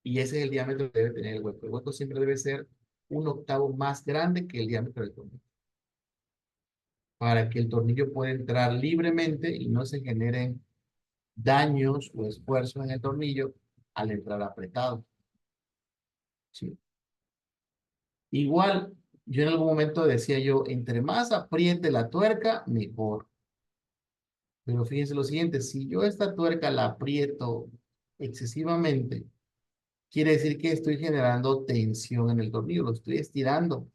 Y ese es el diámetro que debe tener el hueco. El hueco siempre debe ser un octavo más grande que el diámetro del tornillo, para que el tornillo pueda entrar libremente y no se generen daños o esfuerzos en el tornillo al entrar apretado. ¿Sí? Igual, yo en algún momento decía yo, entre más apriete la tuerca, mejor. Pero fíjense lo siguiente, si yo esta tuerca la aprieto excesivamente, quiere decir que estoy generando tensión en el tornillo, lo estoy estirando.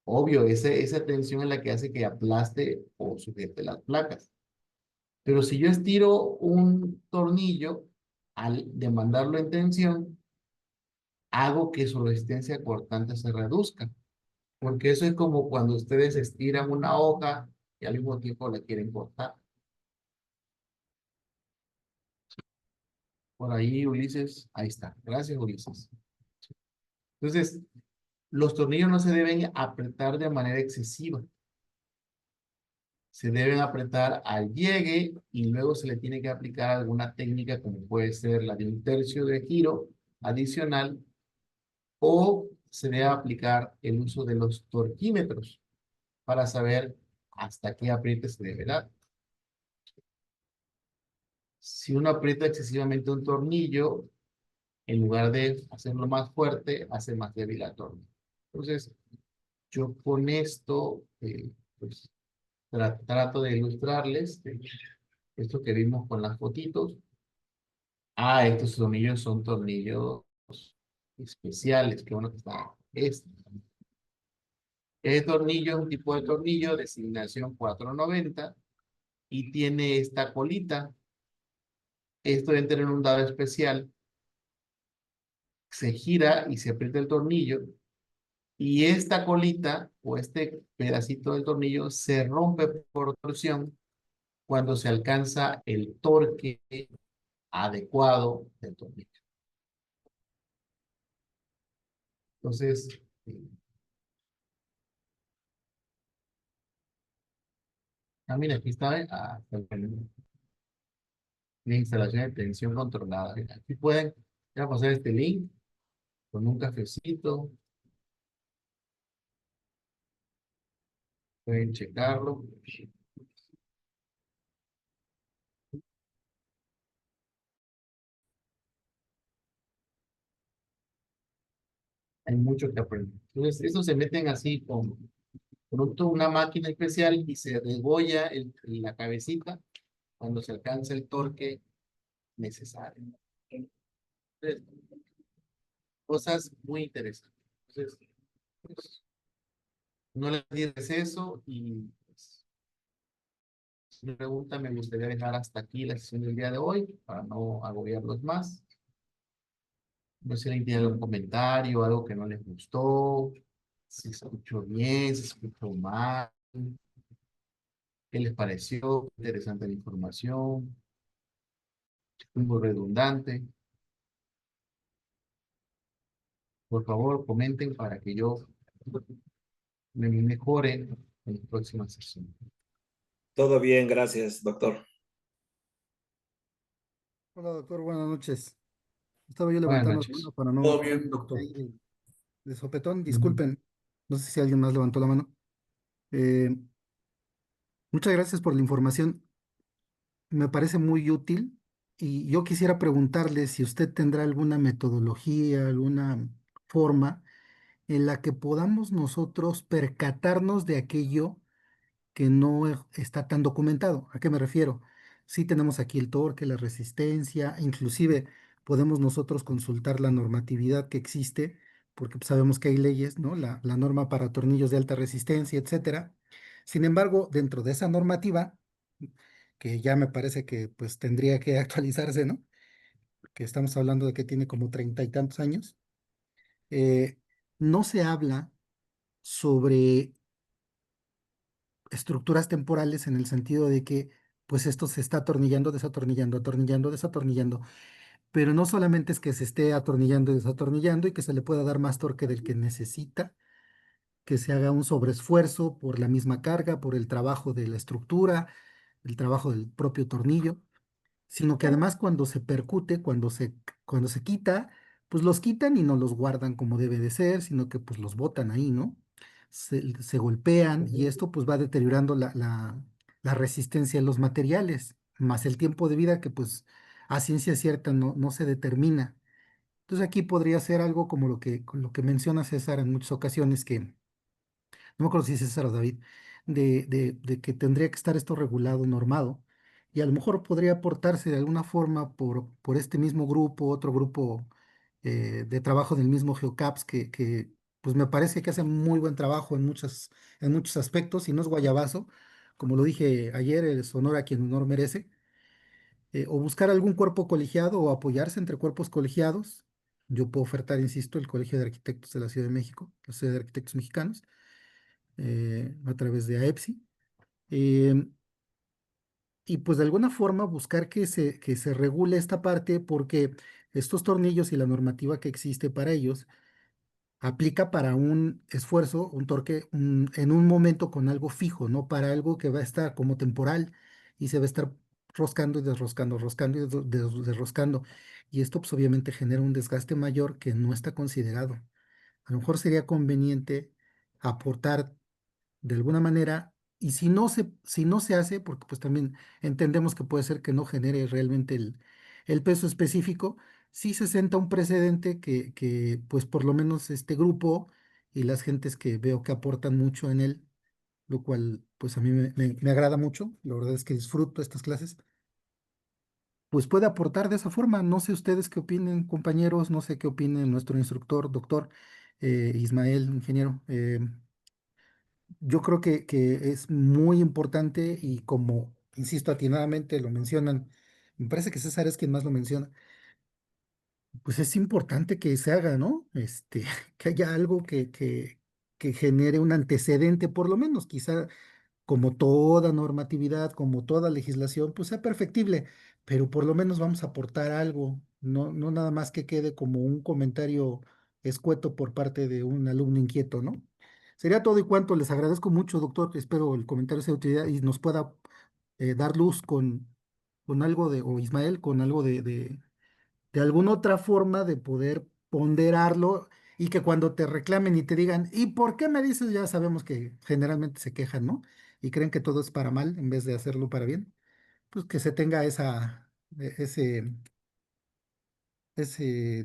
Obvio, esa tensión es la que hace que aplaste o sujete las placas. Pero si yo estiro un tornillo, al demandarlo en tensión, hago que su resistencia cortante se reduzca. Porque eso es como cuando ustedes estiran una hoja y al mismo tiempo la quieren cortar. Por ahí, Ulises, ahí está. Gracias, Ulises. Entonces, los tornillos no se deben apretar de manera excesiva. Se deben apretar al llegue y luego se le tiene que aplicar alguna técnica como puede ser la de un tercio de giro adicional o se debe aplicar el uso de los torquímetros para saber hasta qué apriete se debe dar. Si uno aprieta excesivamente un tornillo, en lugar de hacerlo más fuerte, hace más débil al tornillo. Entonces, yo con esto, pues, trato de ilustrarles esto que vimos con las fotitos. Ah, estos tornillos son tornillos especiales, que bueno que está este tornillo es un tipo de tornillo de designación 490 y tiene esta colita. Esto debe tener un dado especial. Se gira y se aprieta el tornillo y esta colita o este pedacito del tornillo se rompe por torsión cuando se alcanza el torque adecuado del tornillo. Entonces, mira, aquí está, la instalación de tensión controlada. Aquí pueden, ya pasar este link con un cafecito, pueden checarlo. Hay mucho que aprender. Entonces, estos se meten así con una máquina especial y se degolla la cabecita cuando se alcanza el torque necesario. Entonces, cosas muy interesantes. Entonces, pues, no les dices eso y pues, si me pregunta, me gustaría dejar hasta aquí la sesión del día de hoy para no agobiarlos más. No sé si alguien tiene algún comentario, algo que no les gustó, si se escuchó bien, si se escuchó mal, qué les pareció, interesante la información, fue muy redundante. Por favor, comenten para que yo me mejore en la próxima sesión. Todo bien, gracias, doctor. Hola, doctor, buenas noches. Estaba yo Buenas levantando la noches. mano para no Todo bien, doctor. ahí de sopetón. Disculpen, no sé si alguien más levantó la mano. Eh, Muchas gracias por la información. Me parece muy útil y yo quisiera preguntarle si usted tendrá alguna metodología, alguna forma en la que podamos nosotros percatarnos de aquello que no está tan documentado. ¿A qué me refiero? Sí tenemos aquí el torque, la resistencia, inclusive podemos nosotros consultar la normatividad que existe, porque pues, sabemos que hay leyes, ¿no? La norma para tornillos de alta resistencia, etcétera. Sin embargo, dentro de esa normativa, que ya me parece que pues tendría que actualizarse, ¿no? Que estamos hablando de que tiene como 30 y tantos años, eh, no se habla sobre estructuras temporales en el sentido de que pues esto se está atornillando, desatornillando, atornillando, desatornillando. Pero no solamente es que se esté atornillando y desatornillando y que se le pueda dar más torque del que necesita, que se haga un sobreesfuerzo por la misma carga, por el trabajo de la estructura, el trabajo del propio tornillo, sino que además cuando se percute, cuando se quita, pues los quitan y no los guardan como debe de ser, sino que pues los botan ahí, ¿no? Se golpean y esto pues va deteriorando la resistencia de los materiales, más el tiempo de vida que pues a ciencia cierta no se determina. Entonces aquí podría ser algo como con lo que menciona César en muchas ocasiones, que no me acuerdo si es César o David, de que tendría que estar esto regulado, normado, y a lo mejor podría aportarse de alguna forma por este mismo grupo, otro grupo de trabajo del mismo GeoCaps, pues me parece que hace muy buen trabajo en muchos aspectos, y no es guayabazo, como lo dije ayer, es honor a quien honor merece, o buscar algún cuerpo colegiado o apoyarse entre cuerpos colegiados. Yo puedo ofertar, insisto, el Colegio de Arquitectos de la Ciudad de México, la Sociedad de Arquitectos Mexicanos, a través de AEPSI. eh, y pues de alguna forma buscar que se regule esta parte, porque estos tornillos y la normativa que existe para ellos aplica para un esfuerzo, un torque, en un momento con algo fijo, no para algo que va a estar como temporal y se va a estar roscando y desroscando, roscando y desroscando. Y esto pues obviamente genera un desgaste mayor que no está considerado. A lo mejor sería conveniente aportar de alguna manera, y si no se hace, porque pues también entendemos que puede ser que no genere realmente el peso específico, sí se senta un precedente que pues por lo menos este grupo y las gentes que veo que aportan mucho en él, lo cual pues a mí me agrada mucho, la verdad es que disfruto estas clases, pues puede aportar de esa forma. No sé ustedes qué opinen, compañeros, no sé qué opine nuestro instructor, doctor Ismael, ingeniero. Yo creo que es muy importante y como, insisto, atinadamente lo mencionan, me parece que César es quien más lo menciona, pues es importante que se haga, ¿no? Que haya algo que genere un antecedente, por lo menos, quizá como toda normatividad, como toda legislación, pues sea perfectible, pero por lo menos vamos a aportar algo, no nada más que quede como un comentario escueto por parte de un alumno inquieto, ¿no? Sería todo y cuanto. Les agradezco mucho, doctor. Espero el comentario sea de utilidad y nos pueda dar luz con algo o Ismael, con algo de alguna otra forma de poder ponderarlo y que cuando te reclamen y te digan, ¿y por qué me dices? Ya sabemos que generalmente se quejan, ¿no? Y creen que todo es para mal en vez de hacerlo para bien. Pues que se tenga ese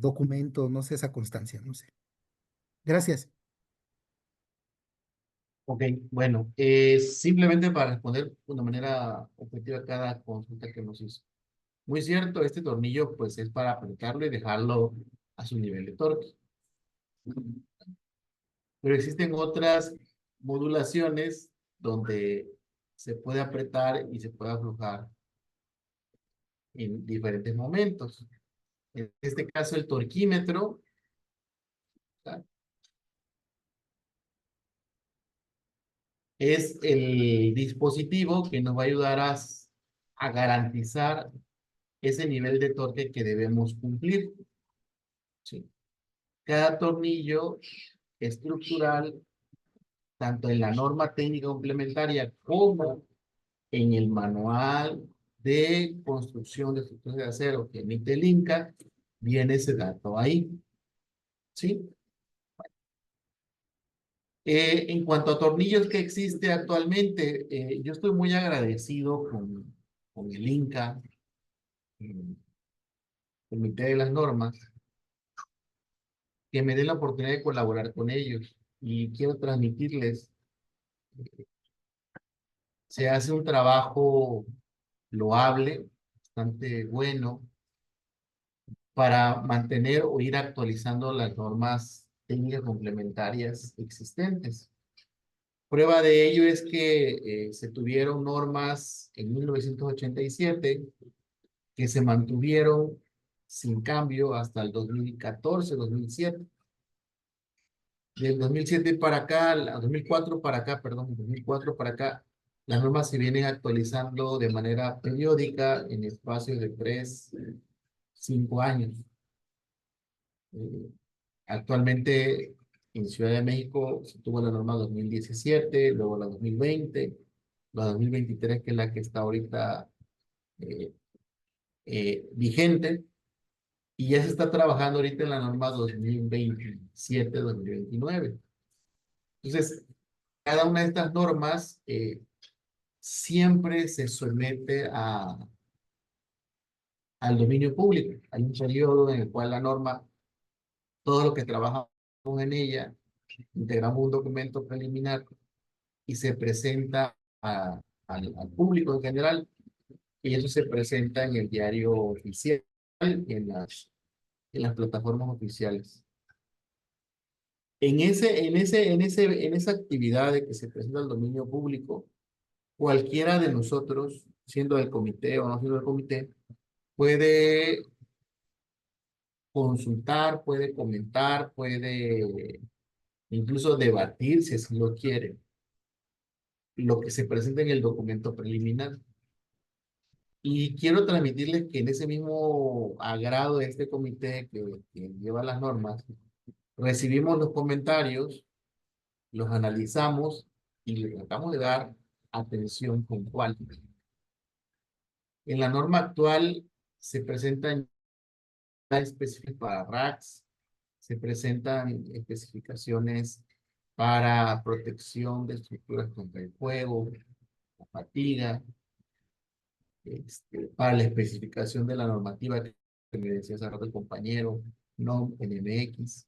documento, no sé, esa constancia, no sé. Gracias. Ok, bueno, simplemente para responder de una manera objetiva a cada consulta que nos hizo. Muy cierto, este tornillo pues es para aplicarlo y dejarlo a su nivel de torque. Pero existen otras modulaciones donde se puede apretar y se puede aflojar en diferentes momentos. En este caso, el torquímetro, ¿tá?, es el dispositivo que nos va a ayudar a garantizar ese nivel de torque que debemos cumplir. ¿Sí? Cada tornillo estructural, tanto en la norma técnica complementaria como en el manual de construcción de estructuras de acero que emite el INCA, viene ese dato ahí. ¿Sí? En cuanto a tornillos que existe actualmente, yo estoy muy agradecido con el INCA, el Comité de las Normas, que me den la oportunidad de colaborar con ellos. Y quiero transmitirles, se hace un trabajo loable, bastante bueno, para mantener o ir actualizando las normas técnicas complementarias existentes. Prueba de ello es que se tuvieron normas en 1987 que se mantuvieron sin cambio hasta el 2014-2007. Del 2007 para acá, 2004 para acá, perdón, 2004 para acá, Las normas se vienen actualizando de manera periódica en espacios de 3, 5 años. Actualmente en Ciudad de México se tuvo la norma 2017, luego la 2020, la 2023, que es la que está ahorita vigente, y ya se está trabajando ahorita en la norma 2027-2029. Entonces, cada una de estas normas siempre se somete al dominio público. Hay un periodo en el cual la norma, todo lo que trabajamos en ella, integramos un documento preliminar y se presenta al público en general, y eso se presenta en el diario oficial y en las plataformas oficiales. En esa actividad de que se presenta al dominio público, cualquiera de nosotros, siendo del comité o no siendo del comité, puede consultar, puede comentar, puede incluso debatir, si así lo quiere, lo que se presenta en el documento preliminar. Y quiero transmitirles que en ese mismo agrado de este comité que lleva las normas, recibimos los comentarios, los analizamos y le tratamos de dar atención puntual. En la norma actual se presentan específicas para racks, se presentan especificaciones para protección de estructuras contra el fuego, la fatiga, para la especificación de la normativa que me decía hace rato el compañero, NOM, NMX,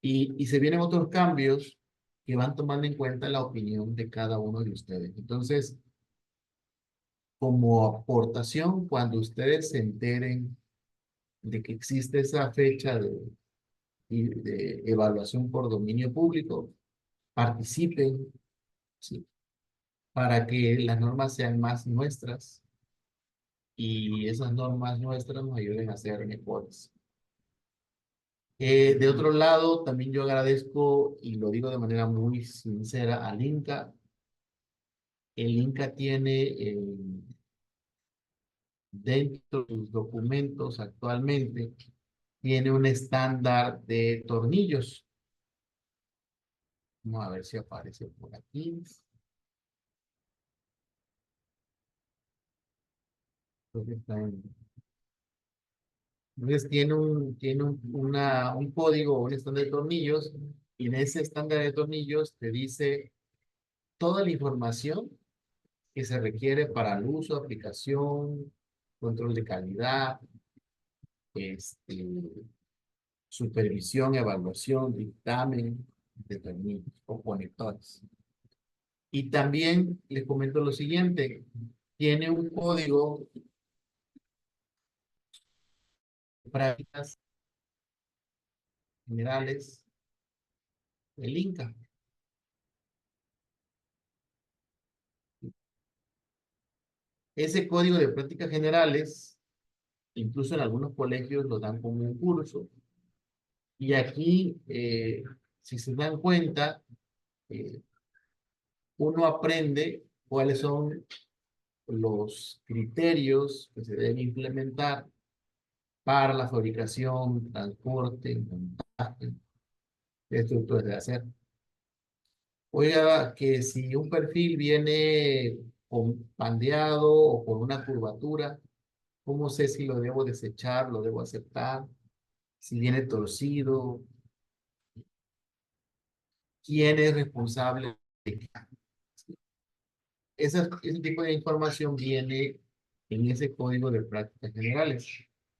y se vienen otros cambios que van tomando en cuenta la opinión de cada uno de ustedes. Entonces, como aportación, cuando ustedes se enteren de que existe esa fecha de evaluación por dominio público, participen, ¿sí?, para que las normas sean más nuestras y esas normas nuestras nos ayuden a ser mejores. De otro lado, también yo agradezco, y lo digo de manera muy sincera, al INCA. El INCA tiene dentro de sus documentos actualmente, tiene un estándar de tornillos. Vamos a ver si aparece por aquí. Creo que está en... Entonces tiene un código, un estándar de tornillos, y en ese estándar de tornillos te dice toda la información que se requiere para el uso, aplicación, control de calidad, supervisión, evaluación, dictamen de tornillos o conectores. Y también les comento lo siguiente, tiene un código de prácticas generales del INCA. Ese código de prácticas generales, incluso en algunos colegios lo dan como un curso. Y aquí, si se dan cuenta, uno aprende cuáles son los criterios que se deben implementar para la fabricación, transporte, montaje de estructuras de acero. Oiga, que si un perfil viene pandeado o con una curvatura, ¿cómo sé si lo debo desechar, lo debo aceptar? Si viene torcido, ¿quién es responsable de qué? Ese tipo de información viene en ese código de prácticas generales.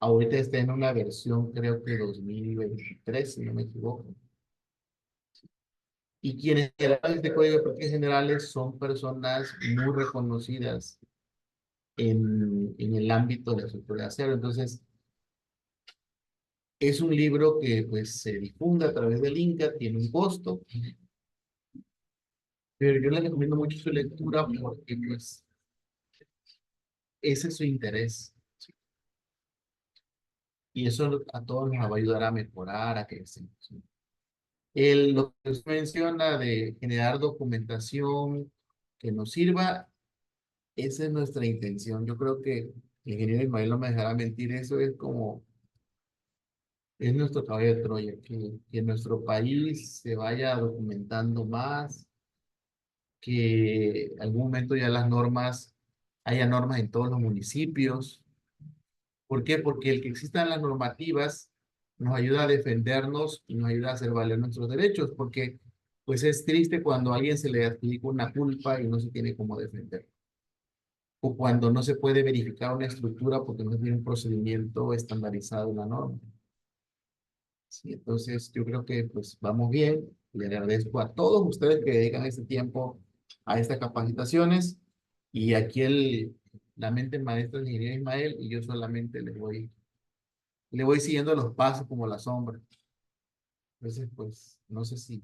Ahorita está en una versión, creo que 2023, si no me equivoco. Y quienes generan este código de prácticas generales son personas muy reconocidas en el ámbito de la estructura de acero. Entonces, es un libro que pues se difunde a través del INCA, tiene un costo, pero yo les recomiendo mucho su lectura porque pues ese es su interés. Y eso a todos nos va a ayudar a mejorar, a crecer. Lo que usted menciona de generar documentación que nos sirva. Esa es nuestra intención. Yo creo que el ingeniero Ismael no me dejará mentir. Eso es como, es nuestro caballo de Troya, que nuestro país se vaya documentando más, que en algún momento ya las normas, haya normas en todos los municipios. ¿Por qué? Porque el que existan las normativas nos ayuda a defendernos y nos ayuda a hacer valer nuestros derechos, porque pues es triste cuando a alguien se le adjudica una culpa y no se tiene cómo defender. O cuando no se puede verificar una estructura porque no tiene un procedimiento estandarizado en la norma. Sí, entonces yo creo que pues vamos bien. Le agradezco a todos ustedes que dedican este tiempo a estas capacitaciones y aquí la mente maestra del ingeniero Ismael y yo solamente le voy siguiendo los pasos como la sombra. Entonces pues no sé si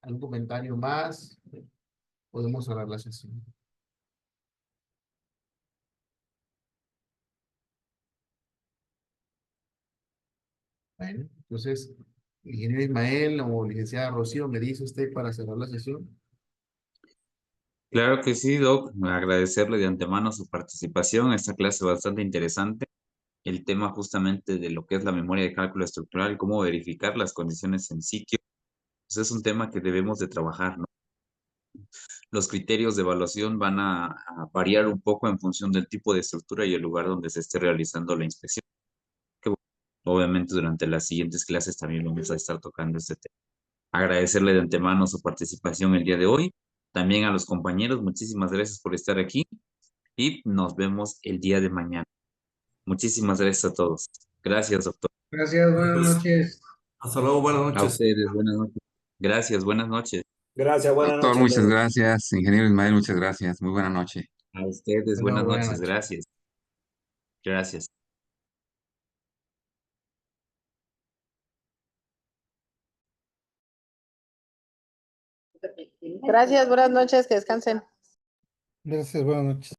algún comentario más, podemos cerrar la sesión. Bueno, entonces, ingeniero Ismael o licenciada Rocío, ¿me dice usted para cerrar la sesión? Claro que sí, Doc. Agradecerle de antemano su participación. Esta clase bastante interesante. El tema justamente de lo que es la memoria de cálculo estructural y cómo verificar las condiciones en sitio. Pues es un tema que debemos de trabajar, ¿no? Los criterios de evaluación van a variar un poco en función del tipo de estructura y el lugar donde se esté realizando la inspección. Que, bueno, obviamente durante las siguientes clases también vamos a estar tocando este tema. Agradecerle de antemano su participación el día de hoy. También a los compañeros, muchísimas gracias por estar aquí y nos vemos el día de mañana. Muchísimas gracias a todos. Gracias, doctor. Gracias, buenas noches. Hasta luego, buenas A noches. ustedes, buenas noches. Gracias, buenas noches. Gracias, buenas Doctor, noches. muchas gracias. Ingeniero Ismael, muchas gracias. Muy buena noche. A ustedes, Bueno, buenas buenas noches. noches. Gracias. Gracias. Gracias, buenas noches, que descansen. Gracias, buenas noches.